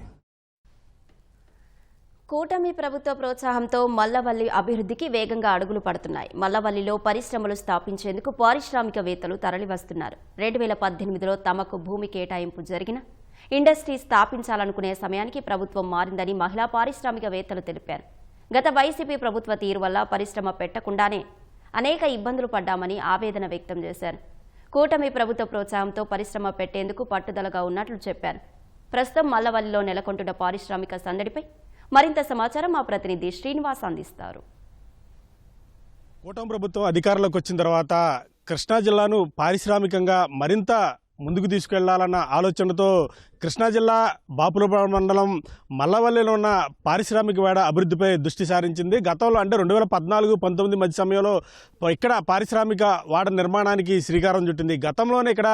కూటమి ప్రభుత్వ ప్రోత్సాహంతో మల్లవల్లి అభివృద్ధికి వేగంగా అడుగులు పడుతున్నాయి. మల్లవల్లిలో పరిశ్రమలు స్థాపించేందుకు పారిశ్రామికవేత్తలు తరలివస్తున్నారు. 2018లో తమకు భూమి కేటాయింపు జరిగిన ఇండస్ట్రీ స్థాపించాలనుకునే సమయానికి ప్రభుత్వం మారిందని మహిళా పారిశ్రామికవేత్తలు తెలిపారు. గత వైసీపీ ప్రభుత్వ తీరు వల్ల పరిశ్రమ పెట్టకుండానే అనేక ఇబ్బందులు పడ్డామని ఆవేదన వ్యక్తం చేశారు. కూటమి ప్రభుత్వ ప్రోత్సాహంతో పరిశ్రమ పెట్టేందుకు పట్టుదలగా ఉన్నట్లు చెప్పారు. ప్రస్తుతం మల్లవల్లిలో నెలకొంటున్న పారిశ్రామిక సందడిపై మరింత సమాచారం మా ప్రతినిధి శ్రీనివాస్ అందిస్తారు. కూటమి ప్రభుత్వం అధికారంలోకి వచ్చిన తర్వాత కృష్ణా జిల్లాను పారిశ్రామికంగా మరింత ముందుకు తీసుకెళ్లాలన్న ఆలోచనతో కృష్ణా జిల్లా బాపులపాడు మండలం మల్లవల్లిలో ఉన్న పారిశ్రామిక వేడ అభివృద్ధిపై దృష్టి సారించింది. గతంలో అంటే 2014-19 మధ్య సమయంలో ఇక్కడ పారిశ్రామిక వాడ నిర్మాణానికి శ్రీకారం చుట్టింది. గతంలోనే ఇక్కడ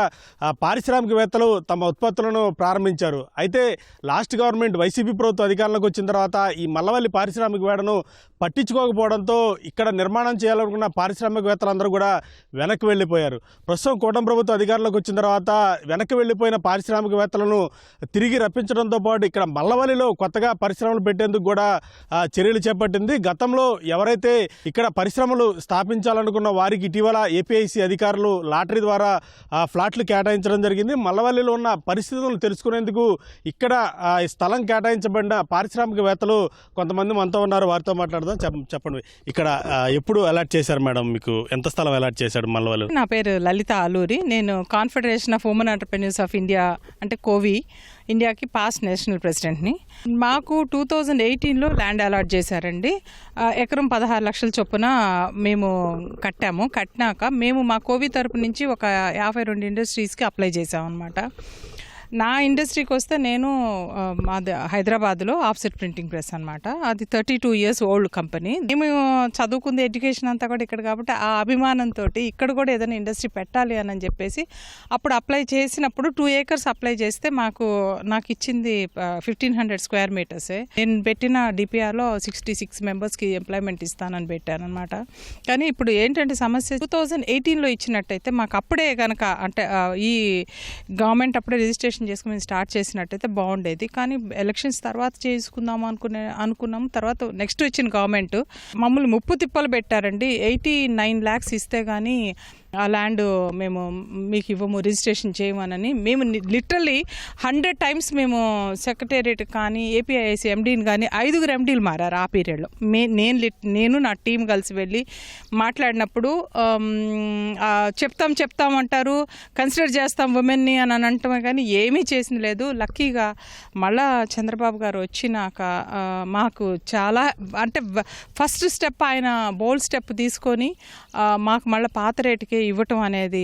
పారిశ్రామికవేత్తలు తమ ఉత్పత్తులను ప్రారంభించారు. అయితే లాస్ట్ గవర్నమెంట్ వైసీపీ ప్రభుత్వం అధికారంలోకి వచ్చిన తర్వాత ఈ మల్లవల్లి పారిశ్రామిక వేడను పట్టించుకోకపోవడంతో ఇక్కడ నిర్మాణం చేయాలనుకున్న పారిశ్రామికవేత్తలందరూ కూడా వెనక్కి వెళ్ళిపోయారు. ప్రస్తుతం కూటమి ప్రభుత్వం అధికారంలోకి వచ్చిన తర్వాత వెనక్కి వెళ్ళిపోయిన పారిశ్రామికవేత్తలను తిరిగి రప్పించడంతో పాటు ఇక్కడ మల్లవల్లిలో కొత్తగా పరిశ్రమలు పెట్టేందుకు కూడా చర్యలు చేపట్టింది. గతంలో ఎవరైతే ఇక్కడ పరిశ్రమలు స్థాపించాలనుకున్న వారికి ఇటీవల ఏపీఐసి అధికారులు లాటరీ ద్వారా ఫ్లాట్లు కేటాయించడం జరిగింది. మల్లవల్లిలో ఉన్న పరిస్థితులను తెలుసుకునేందుకు ఇక్కడ స్థలం కేటాయించబడిన పారిశ్రామికవేత్తలు కొంతమంది మనతో ఉన్నారు. వారితో మాట్లాడదాం. చెప్పండి, ఇక్కడ ఎప్పుడు అలాట్ చేశారు మేడం? మీకు ఎంత స్థలం అలాట్ చేశాడు మల్లవల్లి? నా పేరు లలిత అల్లూరి. నేను confederation of women entrepreneurs of India అంటే కోవి ఇండియాకి పాస్ట్ నేషనల్ ప్రెసిడెంట్ని. మాకు 2018లో ల్యాండ్ అలాట్ చేశారండి. ఎకరం 16 లక్షల చొప్పున మేము కట్టినాక మేము మా కోవి తరపు నుంచి ఒక 52 ఇండస్ట్రీస్కి అప్లై చేసాం అనమాట. నా ఇండస్ట్రీకి వస్తే నేను మాది హైదరాబాద్లో ఆఫ్సెట్ ప్రింటింగ్ ప్రెస్ అనమాట. అది 32 years ఓల్డ్ కంపెనీ. మేము చదువుకుంది ఎడ్యుకేషన్ అంతా కూడా ఇక్కడ కాబట్టి ఆ అభిమానంతో ఇక్కడ కూడా ఏదైనా ఇండస్ట్రీ పెట్టాలి అని చెప్పేసి అప్పుడు అప్లై చేసినప్పుడు 2 acres అప్లై చేస్తే నాకు ఇచ్చింది 1500 square meters. నేను పెట్టిన డిపిఆర్లో 66 మెంబర్స్కి ఎంప్లాయ్మెంట్ ఇస్తానని పెట్టాను అనమాట. కానీ ఇప్పుడు ఏంటంటే సమస్య 2018లో ఇచ్చినట్టయితే మాకు అప్పుడే కనుక అంటే ఈ గవర్నమెంట్ అప్పుడే రిజిస్ట్రేషన్ చేసుకుని స్టార్ట్ చేసినట్టయితే బాగుండేది. కానీ ఎలక్షన్స్ తర్వాత చేసుకుందాము అనుకున్నాము. తర్వాత నెక్స్ట్ వచ్చిన గవర్నమెంట్ మమ్మల్ని ముప్పు తిప్పలు పెట్టారండి. 89 lakhs ఇస్తే కానీ ఆ ల్యాండ్ మేము మీకు ఇవ్వము, రిజిస్ట్రేషన్ చేయమనని. మేము లిటరల్లీ 100 times మేము సెక్రటేరియట్ కానీ ఏపీఐసి ఎండీని కానీ 5 MDలు మారారు ఆ పీరియడ్లో. నేను నా టీం కలిసి వెళ్ళి మాట్లాడినప్పుడు చెప్తామంటారు, కన్సిడర్ చేస్తాం ఉమెన్ని అని అంటామే కానీ ఏమీ చేసింది లేదు. లక్కీగా మళ్ళా చంద్రబాబు గారు వచ్చినాక మాకు చాలా అంటే ఫస్ట్ స్టెప్ ఆయన బోల్డ్ స్టెప్ తీసుకొని మాకు మళ్ళీ పాత రేటుకే ఇవ్వటం అనేది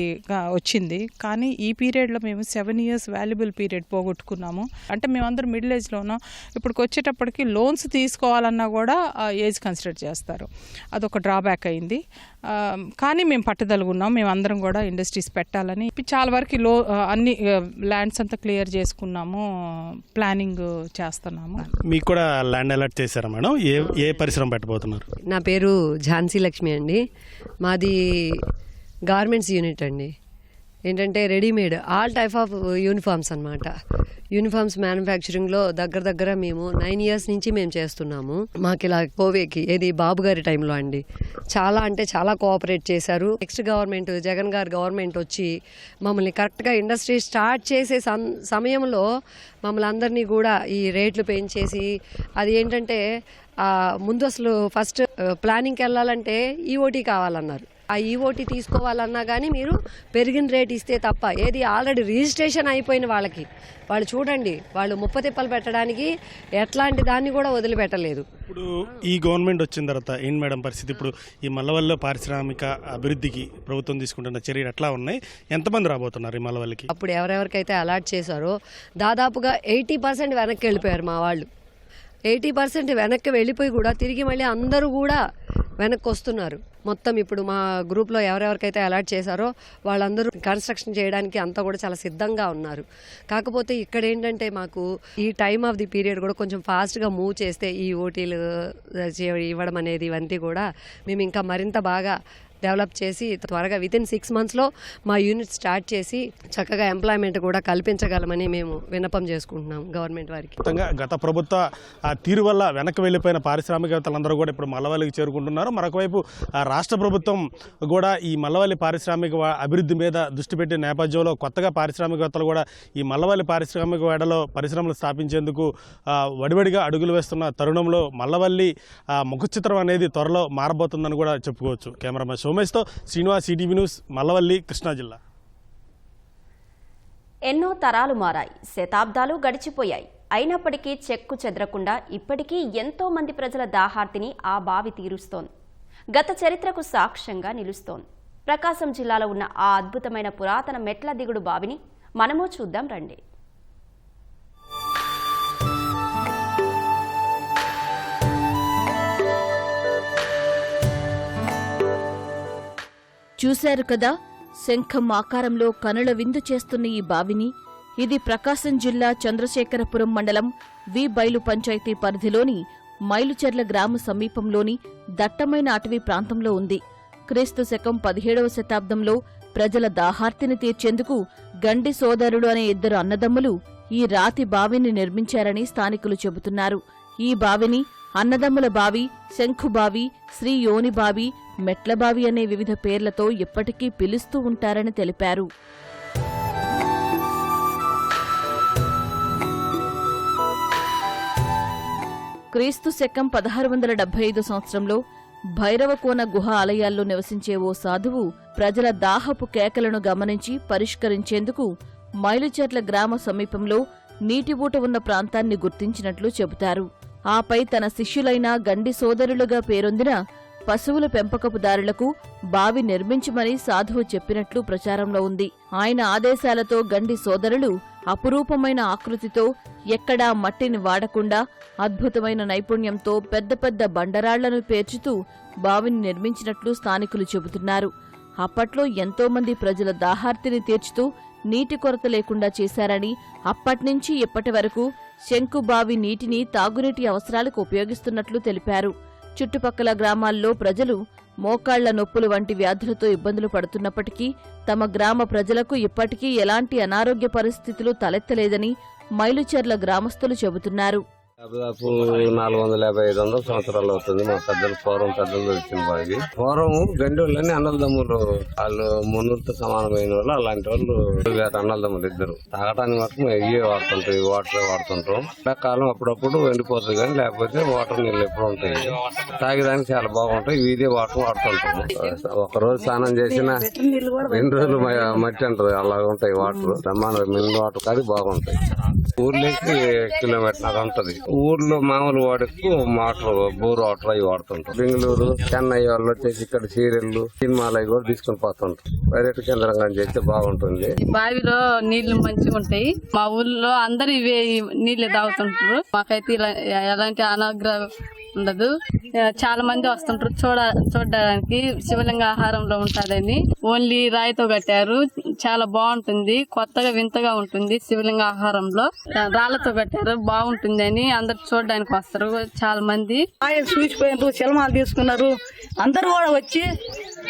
వచ్చింది. కానీ ఈ పీరియడ్లో మేము 7 years వాల్యుబుల్ పీరియడ్ పోగొట్టుకున్నాము. అంటే మేమందరం మిడిల్ ఏజ్లో ఉన్నాం. ఇప్పటికి వచ్చేటప్పటికి లోన్స్ తీసుకోవాలన్నా కూడా ఏజ్ కన్సిడర్ చేస్తారు. అదొక డ్రాబ్యాక్ అయింది. కానీ మేము పట్టుదలగా ఉన్నాం. మేమందరం కూడా ఇండస్ట్రీస్ పెట్టాలని చాలా వరకు అన్ని ల్యాండ్స్ అంతా క్లియర్ చేసుకున్నాము, ప్లానింగ్ చేస్తున్నాము. మీకు కూడా ల్యాండ్ అలాట్ చేశారా మేడం? ఏ పరిశ్రమ పెట్టబోతున్నారు? నా పేరు ఝాన్సీ లక్ష్మి అండి. మాది గార్మెంట్స్ యూనిట్ అండి. ఏంటంటే readymade all type of uniforms అనమాట. యూనిఫామ్స్ మ్యానుఫ్యాక్చరింగ్లో దగ్గర మేము 9 years నుంచి మేము చేస్తున్నాము. మాకు ఇలా కోవేకి ఏది బాబు గారి టైంలో అండి చాలా అంటే చాలా కోఆపరేట్ చేశారు. నెక్స్ట్ గవర్నమెంట్ జగన్ గారి గవర్నమెంట్ వచ్చి మమ్మల్ని కరెక్ట్గా ఇండస్ట్రీ స్టార్ట్ చేసే సమయంలో మమ్మల్ని అందరినీ కూడా ఈ రేట్లు పెంచేసి అది ఏంటంటే ముందు అసలు ఫస్ట్ ప్లానింగ్కి వెళ్ళాలంటే ఈఓటీ కావాలన్నారు. ఆ ఈఓటీ తీసుకోవాలన్నా కానీ మీరు పెరిగిన రేట్ ఇస్తే తప్ప ఏది ఆల్రెడీ రిజిస్ట్రేషన్ అయిపోయిన వాళ్ళకి వాళ్ళు చూడండి వాళ్ళు ముప్ప తిప్పలు పెట్టడానికి ఎట్లాంటి దాన్ని కూడా వదిలిపెట్టలేదు. ఇప్పుడు ఈ గవర్నమెంట్ వచ్చిన తర్వాత ఏంటి మేడం పరిస్థితి? ఇప్పుడు ఈ మల్లవల్లిలో పారిశ్రామిక అభివృద్ధికి ప్రభుత్వం తీసుకుంటున్న చర్యలు ఎట్లా ఉన్నాయి? ఎంతమంది రాబోతున్నారు ఈ మల్లవల్లికి? అప్పుడు ఎవరెవరికైతే అలాట్ చేశారో దాదాపుగా 80% వెనక్కి వెళ్ళిపోయారు మా వాళ్ళు. 80% వెనక్కి వెళ్ళిపోయి కూడా తిరిగి మళ్ళీ అందరూ కూడా వెనక్కి వస్తున్నారు. మొత్తం ఇప్పుడు మా గ్రూప్లో ఎవరెవరికైతే అలాట్ చేశారో వాళ్ళందరూ కన్స్ట్రక్షన్ చేయడానికి అంతా కూడా చాలా సిద్ధంగా ఉన్నారు. కాకపోతే ఇక్కడ ఏంటంటే మాకు ఈ టైమ్ ఆఫ్ ది పీరియడ్ కూడా కొంచెం ఫాస్ట్గా మూవ్ చేస్తే ఈ ఓటీలు ఇవ్వడం అనేది ఇవంతా కూడా మేము ఇంకా మరింత బాగా డెవలప్ చేసి త్వరగా వితిన్ 6 monthsలో మా యూనిట్ స్టార్ట్ చేసి చక్కగా ఎంప్లాయ్మెంట్ కూడా కల్పించగలమని మేము విన్నపం చేసుకుంటున్నాం గవర్నమెంట్ వారికి. గత ప్రభుత్వ తీరు వల్ల వెనక్కి వెళ్ళిపోయిన పారిశ్రామికవేత్తలందరూ కూడా ఇప్పుడు మల్లవల్లికి చేరుకుంటున్నారు. మరొకవైపు రాష్ట్ర ప్రభుత్వం కూడా ఈ మల్లవల్లి పారిశ్రామిక అభివృద్ధి మీద దృష్టి పెట్టిన నేపథ్యంలో కొత్తగా పారిశ్రామికవేత్తలు కూడా ఈ మల్లవల్లి పారిశ్రామిక వేడలో పరిశ్రమలు స్థాపించేందుకు వడివడిగా అడుగులు వేస్తున్న తరుణంలో మల్లవల్లి ముఖచిత్రం అనేది త్వరలో మారబోతుందని కూడా చెప్పుకోవచ్చు. కెమెరామెన్ సోమేష్తో శ్రీనివాస్, ఈటీవీ న్యూస్, మల్లవల్లి, కృష్ణా జిల్లా. ఎన్నో తరాలు మారాయి, శతాబ్దాలు గడిచిపోయాయి. అయినప్పటికీ చెక్కు చెదరకుండా ఇప్పటికీ ఎంతో మంది ప్రజల దాహార్తిని ఆ బావి తీరుస్తోంది. గత చరిత్రకు సాక్ష్యంగా నిలుస్తోంది. ప్రకాశం జిల్లాలో ఉన్న ఆ అద్భుతమైన పురాతన మెట్ల దిగుడు బావిని మనము చూద్దాం రండి. చూశారు కదా, శంఖం ఆకారంలో కనుల విందు చేస్తున్న ఈ బావిని. ఇది ప్రకాశం జిల్లా చంద్రశేఖరపురం మండలం వి బైలు పంచాయతీ పరిధిలోని మైలుచెర్ల గ్రామ సమీపంలోని దట్టమైన అటవీ ప్రాంతంలో ఉంది. క్రీస్తు శకం 17వ శతాబ్దంలో ప్రజల దాహార్తిని తీర్చేందుకు గండి సోదరుడు అనే 2 అన్నదమ్ములు ఈ రాతి బావిని నిర్మించారని స్థానికులు చెబుతున్నారు. ఈ బావిని అన్నదమ్ముల బావి, శంఖుబావి, శ్రీ యోని బావి, మెట్లబావి అనే వివిధ పేర్లతో ఇప్పటికీ పిలుస్తూ ఉంటారని తెలిపారు. క్రీస్తు శకం 1675 సంవత్సరంలో భైరవకోన గుహ ఆలయాల్లో నివసించే ఓ సాధువు ప్రజల దాహపు కేకలను గమనించి పరిష్కరించేందుకు మైలుచెర్ల గ్రామ సమీపంలో నీటి ఊట ఉన్న ప్రాంతాన్ని గుర్తించినట్లు చెబుతారు. ఆపై తన శిష్యులైన గండి సోదరులుగా పేరొందిన పశువుల పెంపకపుదారులకు బావి నిర్మించమని సాధువు చెప్పినట్లు ప్రచారంలో ఉంది. ఆయన ఆదేశాలతో గండి సోదరులు అపురూపమైన ఆకృతితో, ఎక్కడా మట్టిని వాడకుండా అద్భుతమైన నైపుణ్యంతో పెద్ద పెద్ద బండరాళ్లను పేర్చుతూ బావిని నిర్మించినట్లు స్థానికులు చెబుతున్నారు. అప్పట్లో ఎంతోమంది ప్రజల దాహార్తిని తీర్చుతూ నీటి కొరత లేకుండా చేశారని, అప్పట్నుంచి ఇప్పటి వరకు శంకుబావి నీటిని తాగునీటి అవసరాలకు ఉపయోగిస్తున్నట్లు తెలిపారు. చుట్టుపక్కల గ్రామాల్లో ప్రజలు మోకాళ్ల నొప్పులు వంటి వ్యాధులతో ఇబ్బందులు పడుతున్నప్పటికీ తమ గ్రామ ప్రజలకు ఇప్పటికీ ఎలాంటి అనారోగ్య పరిస్థితులు తలెత్తలేదని మైలుచెర్ల గ్రామస్తులు చెబుతున్నారు. దాదాపు 450-500 సంవత్సరాలు అవుతుంది. మా పూర్వం పెద్దలు వచ్చిన బావి. పూర్వం గండోళ్ళని అన్నదమ్ములు, వాళ్ళు మునులతో సమానమైన వాళ్ళు. అలాంటి వాళ్ళు అన్నదమ్ములు ఇద్దరు. తాగటానికి మాత్రం ఇవే వాడుతుంటారు, వాటర్ వాడుతుంటాం. కాలం అప్పుడప్పుడు ఎండిపోతుంది కానీ లేకపోతే వాటర్ నీళ్ళు ఎప్పుడు ఉంటాయి. తాగడానికి చాలా బాగుంటాయి. ఇదే వాటర్ వాడుతుంటాము. ఒక రోజు స్నానం చేసిన 2 రోజులు మట్టి అంటారు, అలా ఉంటాయి వాటర్. సమాన మినరల్ వాటర్ కాదు, బాగుంటాయి. ఊర్లోకి కిలోమీటర్ ఉంటది. ఊర్లో మామూలు వాడుకు మోటార్, బోర్ వాటర్ అవి వాడుతుంటాం. బెంగళూరు, చెన్నై వాళ్ళు వచ్చేసి ఇక్కడ సీరియల్లు, సినిమాలు అవి కూడా తీసుకుని పోతుంటాం. పర్యాటక కేంద్రంగా చేస్తే బాగుంటుంది. బావిలో నీళ్లు మంచిగా ఉంటాయి. మా ఊర్లో అందరు ఇవే నీళ్లు తాగుతుంటారు. మాకైతే ఇలా ఎలాంటి అనాగ్రహం ఉండదు. చాలా మంది వస్తుంటారు చూడడానికి. శివలింగ ఆహారంలో ఉంటుందని ఓన్లీ రాయితో కట్టారు. చాలా బాగుంటుంది, కొత్తగా వింతగా ఉంటుంది. శివలింగ ఆహారంలో రాళ్లతో కట్టారు, బాగుంటుంది అని అందరు చూడడానికి వస్తారు చాలా మంది. చూసిపోయినారు, సినిమాలు తీసుకున్నారు. అందరు కూడా వచ్చి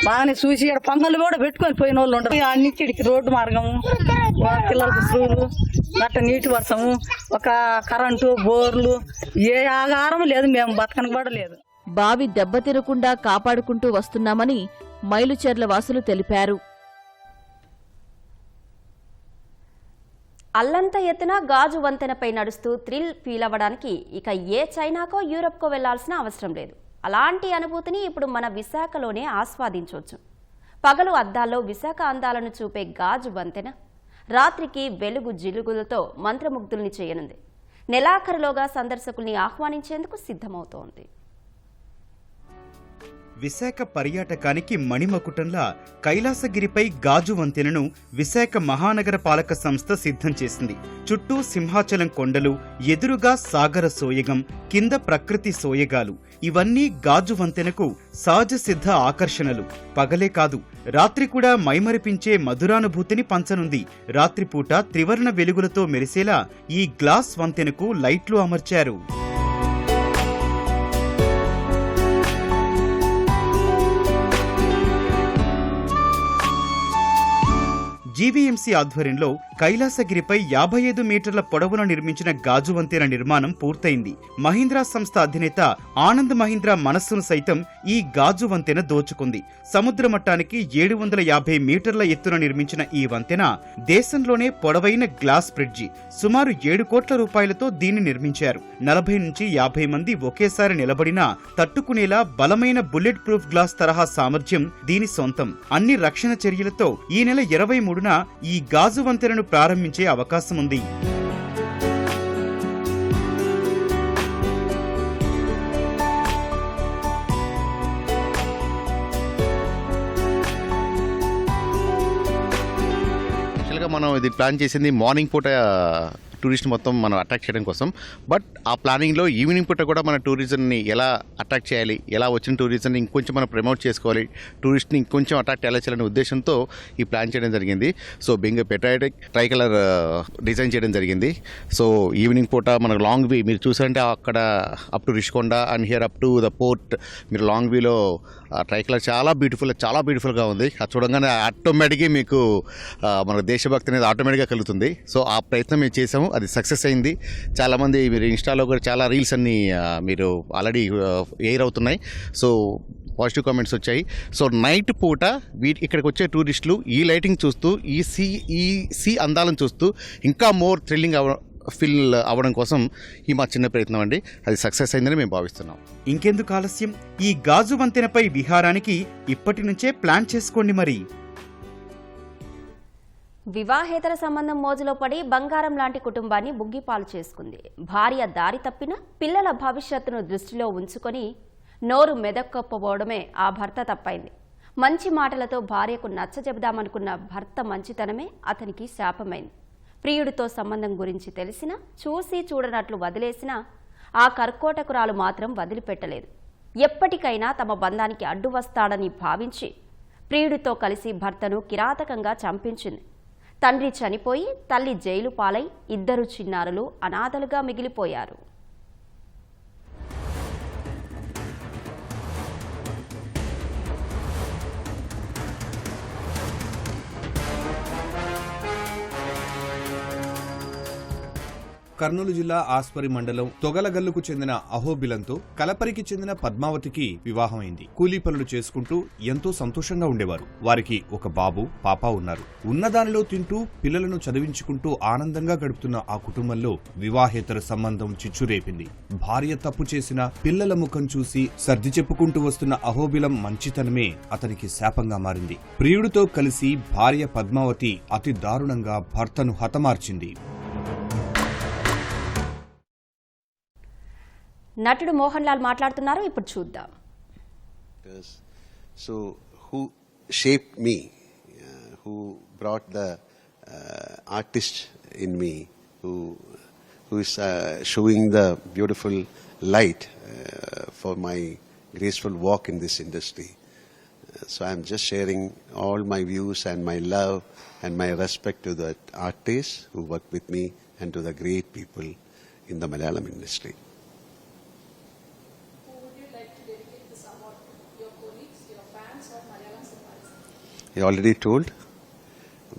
బాగానే చూసి పొంగళ్ళు కూడా పెట్టుకొని పోయిన వాళ్ళు ఉంటారు. అన్నిటికి రోడ్డు మార్గము, పిల్లలకు స్కూలు, గట్ట నీటి వర్షము, ఒక కరెంటు, బోర్లు, ఏ ఆహారం లేదు. మేము బతకనికి కూడా లేదు. బావి దెబ్బతిరకుండా కాపాడుకుంటూ వస్తున్నామని మైలుచెర్ల వాసులు తెలిపారు. అల్లంత ఎత్తున గాజు వంతెనపై నడుస్తూ థ్రిల్ ఫీల్ అవ్వడానికి ఇక ఏ చైనాకో యూరప్కో వెళ్లాల్సిన అవసరం లేదు. అలాంటి అనుభూతిని ఇప్పుడు మన విశాఖలోనే ఆస్వాదించవచ్చు. పగలు అద్దాల్లో విశాఖ అందాలను చూపే గాజు వంతెన రాత్రికి వెలుగు జిలుగులతో మంత్రముగ్ధుల్ని చేయనుంది. నెలాఖరులోగా సందర్శకుల్ని ఆహ్వానించేందుకు సిద్ధమవుతోంది. విశాఖ పర్యాటకానికి మణిమకుటంలా కైలాసగిరిపై గాజు వంతెనను విశాఖ మహానగర పాలక సంస్థ సిద్ధం చేసింది. చుట్టూ సింహాచలం కొండలు, ఎదురుగా సాగర సోయగం, కింద ప్రకృతి సోయగాలు, ఇవన్నీ గాజు వంతెనకు సహజ సిద్ధ ఆకర్షణలు. పగలే కాదు, రాత్రి కూడా మైమరిపించే మధురానుభూతిని పంచనుంది. రాత్రిపూట త్రివర్ణ వెలుగులతో మెరిసేలా ఈ గ్లాస్ వంతెనకు లైట్లు అమర్చారు. జీవీఎంసీ ఆధ్వర్యంలో కైలాసగిరిపై 55 మీటర్ల పొడవున నిర్మించిన గాజు వంతెన నిర్మాణం పూర్తయింది. మహీంద్రా సంస్థ అధినేత ఆనంద్ మహీంద్రా మనస్సును సైతం ఈ గాజు వంతెన దోచుకుంది. సముద్ర మట్టానికి 750 మీటర్ల ఎత్తున నిర్మించిన ఈ వంతెన దేశంలోనే పొడవైన గ్లాస్ బ్రిడ్జి. సుమారు 7 కోట్ల రూపాయలతో దీన్ని నిర్మించారు. 40 నుంచి 50 మంది ఒకేసారి నిలబడినా తట్టుకునేలా బలమైన బుల్లెట్ ప్రూఫ్ గ్లాస్ తరహా సామర్థ్యం దీని సొంతం. అన్ని రక్షణ చర్యలతో ఈ నెల 23న ఈ గాజు వంతెనను ప్రారంభించే అవకాశం ఉంది. యాక్చువల్గా మనం ఇది ప్లాన్ చేసింది మార్నింగ్ పూట టూరిస్ట్ మొత్తం మనం అట్రాక్ట్ చేయడం కోసం. బట్ ఆ ప్లానింగ్లో ఈవినింగ్ పూట కూడా మన టూరిజంని ఎలా అట్రాక్ట్ చేయాలి, ఎలా వచ్చిన టూరిజంని ఇంకొంచెం మనం ప్రమోట్ చేసుకోవాలి, టూరిస్ట్ని ఇంకొంచెం అట్రాక్ట్ ఎలా చేయాలనే ఉద్దేశంతో ఈ ప్లాన్ చేయడం జరిగింది. So being patriotic tricolour design చేయడం జరిగింది. సో ఈవినింగ్ పూట మనకు లాంగ్ వీ మీరు చూసారంటే అక్కడ up to Rishikonda and here up to the port మీరు లాంగ్ వీలో ట్రై కలర్ చాలా బ్యూటిఫుల్గా ఉంది. అది చూడంగానే ఆటోమేటిక్గా మీకు మన దేశభక్తి అనేది ఆటోమేటిక్గా కలుగుతుంది. సో ఆ ప్రయత్నం మేము చేసాము, అది సక్సెస్ అయింది. చాలామంది మీరు ఇన్స్టాలో కూడా చాలా రీల్స్ అన్నీ మీరు ఆల్రెడీ ఎయిర్ అవుతున్నాయి. సో పాజిటివ్ కామెంట్స్ వచ్చాయి. సో నైట్ పూట ఇక్కడికి వచ్చే టూరిస్టులు ఈ లైటింగ్ చూస్తూ ఈ సీ అందాలను చూస్తూ ఇంకా మోర్ థ్రిల్లింగ్ ఫీల్ అవ్వడం కోసం ఈ మా చిన్న ప్రయత్నం అండి. అది సక్సెస్ అయిందని మేము భావిస్తున్నాం. ఇంకెందుకు ఆలస్యం, ఈ గాజు వంతెనపై విహారానికి ఇప్పటి నుంచే ప్లాన్ చేసుకోండి. మరి వివాహేతర సంబంధం మోజులో పడి బంగారం లాంటి కుటుంబాన్ని బుగ్గిపాలు చేసుకుంది. భార్య దారి తప్పిన పిల్లల భవిష్యత్తును దృష్టిలో ఉంచుకొని నోరు మెదక్కపోవడమే ఆ భర్త తప్పైంది. మంచి మాటలతో భార్యకు నచ్చజెబుదామనుకున్న భర్త మంచితనమే అతనికి శాపమైంది. ప్రియుడితో సంబంధం గురించి తెలిసినా చూసి చూడనట్లు వదిలేసినా ఆ కర్కోటకురాలు మాత్రం వదిలిపెట్టలేదు. ఎప్పటికైనా తమ బంధానికి అడ్డు వస్తాడని భావించి ప్రియుడితో కలిసి భర్తను కిరాతకంగా చంపించింది. తండ్రి చనిపోయి తల్లి జైలు పాలై 2 చిన్నారులు అనాథలుగా మిగిలిపోయారు. కర్నూలు జిల్లా ఆస్పరి మండలం తొగలగల్లుకు చెందిన అహోబిలంతో కలపరికి చెందిన పద్మావతికి వివాహమైంది. కూలీ పనులు చేసుకుంటూ ఎంతో సంతోషంగా ఉండేవారు. వారికి ఒక బాబు, పాప ఉన్నారు. ఉన్నదానిలో తింటూ పిల్లలను చదివించుకుంటూ ఆనందంగా గడుపుతున్న ఆ కుటుంబంలో వివాహేతర సంబంధం చిచ్చురేపింది. భార్య తప్పు చేసిన పిల్లల ముఖం చూసి సర్ది చెప్పుకుంటూ వస్తున్న అహోబిలం మంచితనమే అతనికి శాపంగా మారింది. ప్రియుడితో కలిసి భార్య పద్మావతి అతి దారుణంగా భర్తను హతమార్చింది. నటుడు మోహన్ లాల్ మాట్లాడుతున్నారు, ఇప్పుడు చూద్దాం. So who shaped me, who brought the artist in me, who is showing the beautiful light for my graceful walk in this industry. So I'm just sharing all my views and my love and my respect to the artists who work with me and to the great people in the Malayalam industry. I already told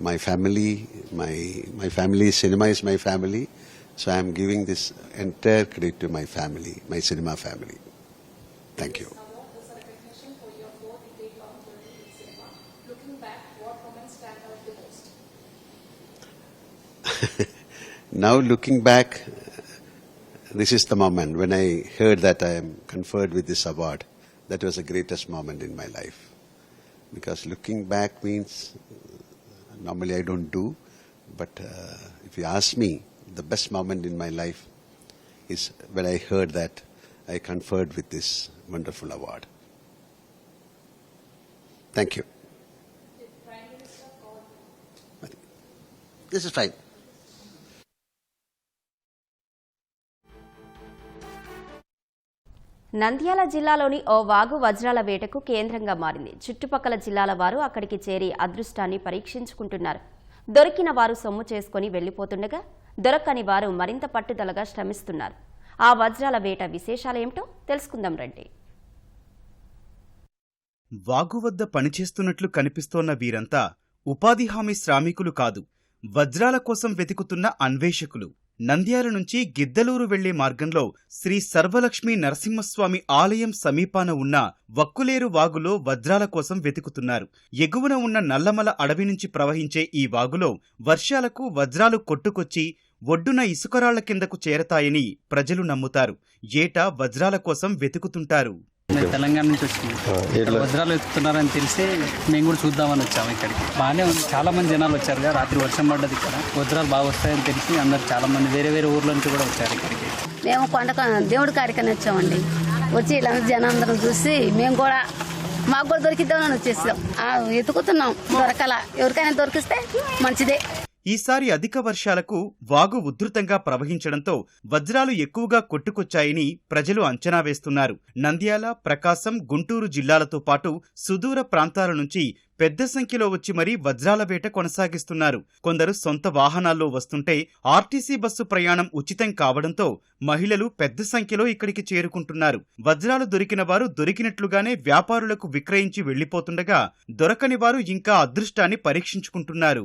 my family, my family, cinema is my family, so I am giving this entire credit to my family, my cinema family. Thank you. Now looking back, this is the moment when I heard that I am conferred with this award. That was the greatest moment in my life. Because looking back means, normally I don't do, but if you ask me, the best moment in my life is when I heard that I conferred with this wonderful award. Thank you. This is fine. Nandyal జిల్లాలోని ఓ వాగు వజ్రాల వేటకు కేంద్రంగా మారింది. చుట్టుపక్కల జిల్లాల వారు అక్కడికి చేరి అదృష్టాన్ని పరీక్షించుకుంటున్నారు. దొరికిన వారు సొమ్ము చేసుకుని వెళ్లిపోతుండగా దొరకని వారు మరింత పట్టుదలగా శ్రమిస్తున్నారు. ఆ వజ్రాల వేట విశేషాలేమిటో తెలుసుకుందాం రండి. వాగు వద్ద పనిచేస్తున్నట్లు కనిపిస్తోన్న వీరంతా ఉపాధి హామీ శ్రామికులు కాదు, వజ్రాల కోసం వెతుకుతున్న అన్వేషకులు. నంద్యాల నుంచి గిద్దలూరు వెళ్లే మార్గంలో శ్రీ సర్వలక్ష్మీ నరసింహస్వామి ఆలయం సమీపాన ఉన్న వక్కులేరు వాగులో వజ్రాల కోసం వెతుకుతున్నారు. ఎగువన ఉన్న నల్లమల అడవి నుంచి ప్రవహించే ఈ వాగులో వర్షాలకు వజ్రాలు కొట్టుకొచ్చి ఒడ్డున ఇసుకరాళ్ల కిందకు చేరతాయని ప్రజలు నమ్ముతారు. ఏటా వజ్రాల కోసం వెతుకుతుంటారు. తెలంగాణ నుంచి వచ్చింది, వజ్రాలు వెతుకుతున్నారని తెలిసి మేము కూడా చూద్దామని వచ్చాము. ఇక్కడికి బాగానే ఉంది, చాలా మంది జనాలు వచ్చారు. రాత్రి వర్షం పడ్డది, ఇక్కడ వజ్రాలు బాగా వస్తాయని తెలిసి అందరు చాలా మంది వేరే వేరే ఊర్ల నుంచి కూడా వచ్చారు ఇక్కడికి. మేము దేవుడి కార్యక్రమం వచ్చామండి. వచ్చి ఇలా జనాందరం చూసి మేము కూడా మాకు కూడా దొరికిద్దామని వచ్చేసాం. వెతుకుతున్నాం, దొరకాల. ఎవరికైనా దొరికిస్తే మంచిదే. ఈసారి అధిక వర్షాలకు వాగు ఉధృతంగా ప్రవహించడంతో వజ్రాలు ఎక్కువగా కొట్టుకొచ్చాయని ప్రజలు అంచనా వేస్తున్నారు. నంద్యాల, ప్రకాశం, గుంటూరు జిల్లాలతో పాటు సుదూర ప్రాంతాల నుంచి పెద్ద సంఖ్యలో వచ్చి మరీ వజ్రాల వేట కొనసాగిస్తున్నారు. కొందరు సొంత వాహనాల్లో వస్తుంటే ఆర్టీసీ బస్సు ప్రయాణం ఉచితం కావడంతో మహిళలు పెద్ద సంఖ్యలో ఇక్కడికి చేరుకుంటున్నారు. వజ్రాలు దొరికిన వారు దొరికినట్లుగానే వ్యాపారులకు విక్రయించి వెళ్లిపోతుండగా దొరకని వారు ఇంకా అదృష్టాన్ని పరీక్షించుకుంటున్నారు.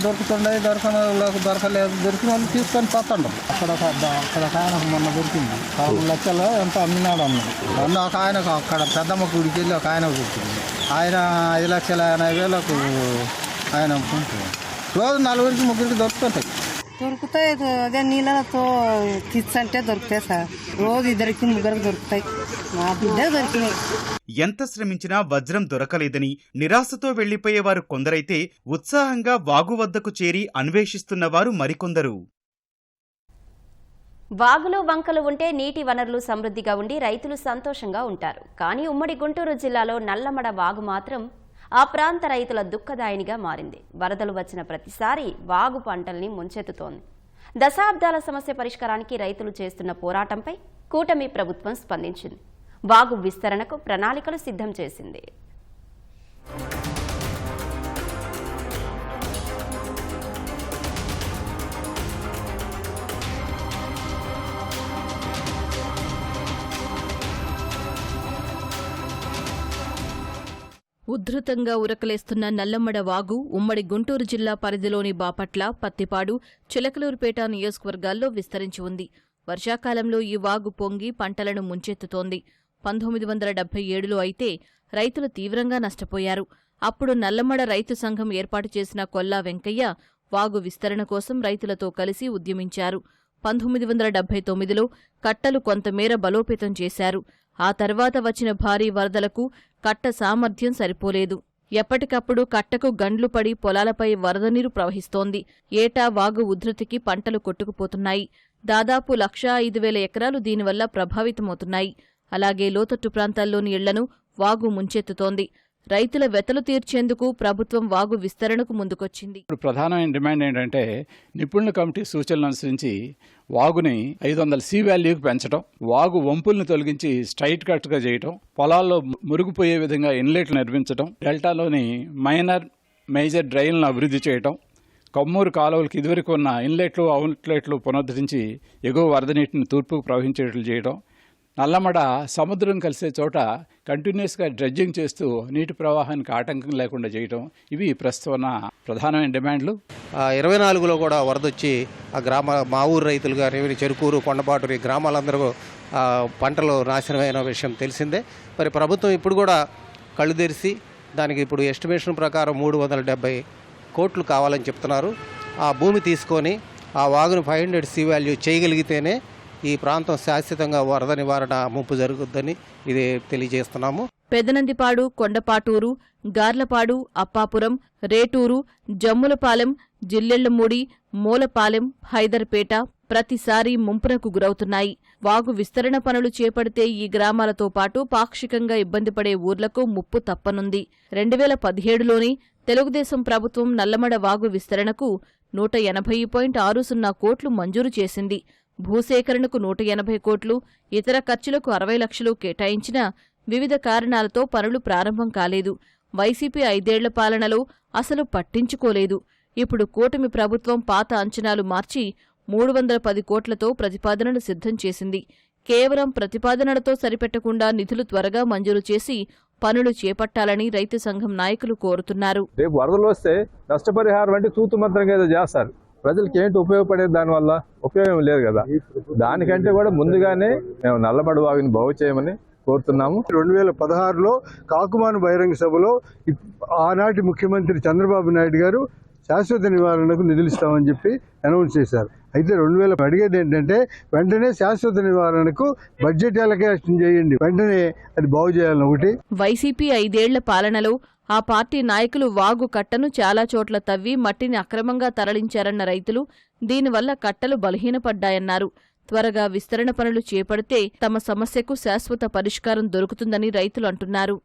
దొరుకుతుండే, దొరకలేదు, దొరికిన వాళ్ళు తీసుకొని పోతుండ్రు. అక్కడ ఆయన మొన్న దొరికింది, 4 లక్షలు ఎంత అమ్మినాడు అన్నాడు. ఒక ఆయన అక్కడ పెద్దమ్మ గుడికి వెళ్ళి ఒక ఆయన దొరికింది. ఆయన 5,80,000 ఆయన రోజు 4 3 దొరుకుతుంటాయి. దొరుకుతాయి, అదే నీళ్ళతో తీర్చంటే దొరుకుతాయి సార్. రోజు 2 3 దొరుకుతాయి. మా బిడ్డ దొరికినాయి. ఎంత శ్రమించినా వజ్రం దొరకలేదని నిరాశతో వెళ్లిపోయేవారు కొందరైతే ఉత్సాహంగా వాగు వద్దకు చేరి అన్వేషిస్తున్నవారు మరికొందరు. వాగులు వంకలు ఉంటే నీటి వనరులు సమృద్ధిగా ఉండి రైతులు సంతోషంగా ఉంటారు. కానీ ఉమ్మడి గుంటూరు జిల్లాలో నల్లమడ వాగు మాత్రం ఆ ప్రాంత రైతుల దుఃఖదాయినిగా మారింది. వరదలు వచ్చిన ప్రతిసారి వాగు పంటల్ని ముంచెత్తుతోంది. దశాబ్దాల సమస్య పరిష్కారానికి రైతులు చేస్తున్న పోరాటంపై కూటమి ప్రభుత్వం స్పందించింది. వాగు విస్తరణకు ప్రణాళికలు సిద్ధం చేసింది. ఉధృతంగా ఉరకలేస్తున్న నల్లమ్మడ వాగు ఉమ్మడి గుంటూరు జిల్లా పరిధిలోని బాపట్ల, పత్తిపాడు, చిలకలూరుపేట నియోజకవర్గాల్లో విస్తరించి ఉంది. వర్షాకాలంలో ఈ వాగు పొంగి పంటలను ముంచెత్తుతోంది. 1977లో అయితే రైతులు తీవ్రంగా నష్టపోయారు. అప్పుడు నల్లమ్మడ రైతు సంఘం ఏర్పాటు చేసిన కొల్లా వెంకయ్య వాగు విస్తరణ కోసం రైతులతో కలిసి ఉద్యమించారు. 1979లో కట్టలు కొంతమేర బలోపేతం చేశారు. ఆ తర్వాత వచ్చిన భారీ వరదలకు కట్ట సామర్థ్యం సరిపోలేదు. ఎప్పటికప్పుడు కట్టకు గండ్లు పడి పొలాలపై వరద నీరు ప్రవహిస్తోంది. ఏటా వాగు ఉధృతికి పంటలు కొట్టుకుపోతున్నాయి. దాదాపు 1,05,000 ఎకరాలు దీనివల్ల ప్రభావితమవుతున్నాయి. అలాగే లోతట్టు ప్రాంతాల్లోని ఇళ్లను వాగు ముంచెత్తుతోంది. రైతుల వెతలు తీర్చేందుకు ప్రభుత్వం వాగు విస్తరణకు ముందుకొచ్చింది. ప్రధానమైన డిమాండ్ ఏంటంటే నిపుణుల కమిటీ సూచనలు అనుసరించి వాగుని 500 సీ వాల్యూకి పెంచడం, వాగు వంపుల్ని తొలగించి స్ట్రైట్ కట్గా చేయడం, పొలాల్లో మురుగుపోయే విధంగా ఇన్లెట్లు నిర్మించడం, డెల్టాలోని మైనర్ మేజర్ డ్రైన్లను అభివృద్ధి చేయడం, కొమ్మూరు కాలువలకు ఇదివరకు ఉన్న ఇన్లెట్లు అవుట్లెట్లు పునరుద్ధరించి ఎగువ వరద నీటిని తూర్పుకు ప్రవహించేట్లు చేయడం, నల్లమడ సముద్రం కలిసే చోట కంటిన్యూస్గా డ్రెడ్జింగ్ చేస్తూ నీటి ప్రవాహానికి ఆటంకం లేకుండా చేయడం, ఇవి ప్రస్తుతం ప్రధానమైన డిమాండ్లు. 24లో కూడా వరదొచ్చి ఆ మా ఊరు రైతులు కానీ చెరుకూరు, కొండపాటూరు ఈ గ్రామాలందరూ పంటలు నాశనమైన విషయం తెలిసిందే. మరి ప్రభుత్వం ఇప్పుడు కూడా కళ్ళు తెరిచి దానికి ఇప్పుడు ఎస్టిమేషన్ ప్రకారం 370 కోట్లు కావాలని చెప్తున్నారు. ఆ భూమి తీసుకొని ఆ వాగును 500 సీ వాల్యూ చేయగలిగితేనే ఈ ప్రాంతం శాశ్వతంగా వరద నివారణ ముప్పు జరుగుద్దని ఇది తెలియజేస్తున్నాము. పెదనందిపాడు, కొండపాటూరు, గార్లపాడు, అప్పాపురం, రేటూరు, జమ్ములపాలెం, జిల్లెళ్లమూడి, మూలపాలెం, హైదర్పేట ప్రతిసారి ముంపునకు గురవుతున్నాయి. వాగు విస్తరణ పనులు చేపడితే ఈ గ్రామాలతో పాటు పాక్షికంగా ఇబ్బంది పడే ఊర్లకు ముప్పు తప్పనుంది. 2017లోని తెలుగుదేశం ప్రభుత్వం నల్లమడ వాగు విస్తరణకు 180.60 కోట్లు మంజూరు చేసింది. భూసేకరణకు 180 కోట్లు, ఇతర ఖర్చులకు 60 లక్షలు కేటాయించినా వివిధ కారణాలతో పనులు ప్రారంభం కాలేదు. వైసీపీ 5 ఏళ్ల పాలనలో అసలు పట్టించుకోలేదు. ఇప్పుడు కూటమి ప్రభుత్వం పాత అంచనాలు మార్చి 310 కోట్లతో ప్రతిపాదనలు సిద్ధం చేసింది. కేవలం ప్రతిపాదనలతో సరిపెట్టకుండా నిధులు త్వరగా మంజూరు చేసి పనులు చేపట్టాలని రైతు సంఘం నాయకులు కోరుతున్నారు. రేపు వరదలు వస్తే నష్టపరిహారం అంటే తూతు మంత్రంగా ఏదో చేస్తారు. ప్రజలకు ఏంటి ఉపయోగపడేది? దానివల్ల ఉపయోగం లేదు కదా. దానికంటే కూడా ముందుగానే మేము నల్లబడి వాగుని బాగు చేయమని కోరుతున్నాము. 2016లో కాకుమాను బహిరంగ సభలో ఆనాటి ముఖ్యమంత్రి చంద్రబాబు నాయుడు గారు శాశ్వత నివారణకు నిధులు ఇస్తామని చెప్పి అనౌన్స్ చేశారు. అయితే 2000 అడిగేది ఏంటంటే వెంటనే శాశ్వత నివారణకు బడ్జెట్ అలొకేషన్ చేయండి, వెంటనే అది బాగు చేయాలని ఒకటి. వైసీపీ 5 ఏళ్ల పాలనలో ఆ పార్టీ నాయకులు వాగు కట్టను చాలా చోట్ల తవ్వి మట్టిని అక్రమంగా తరలించారన్న రైతులు దీనివల్ల కట్టలు బలహీనపడ్డాయన్నారు. త్వరగా విస్తరణ పనులు చేపడితే తమ సమస్యకు శాశ్వత పరిష్కారం దొరుకుతుందని రైతులు అంటున్నారు.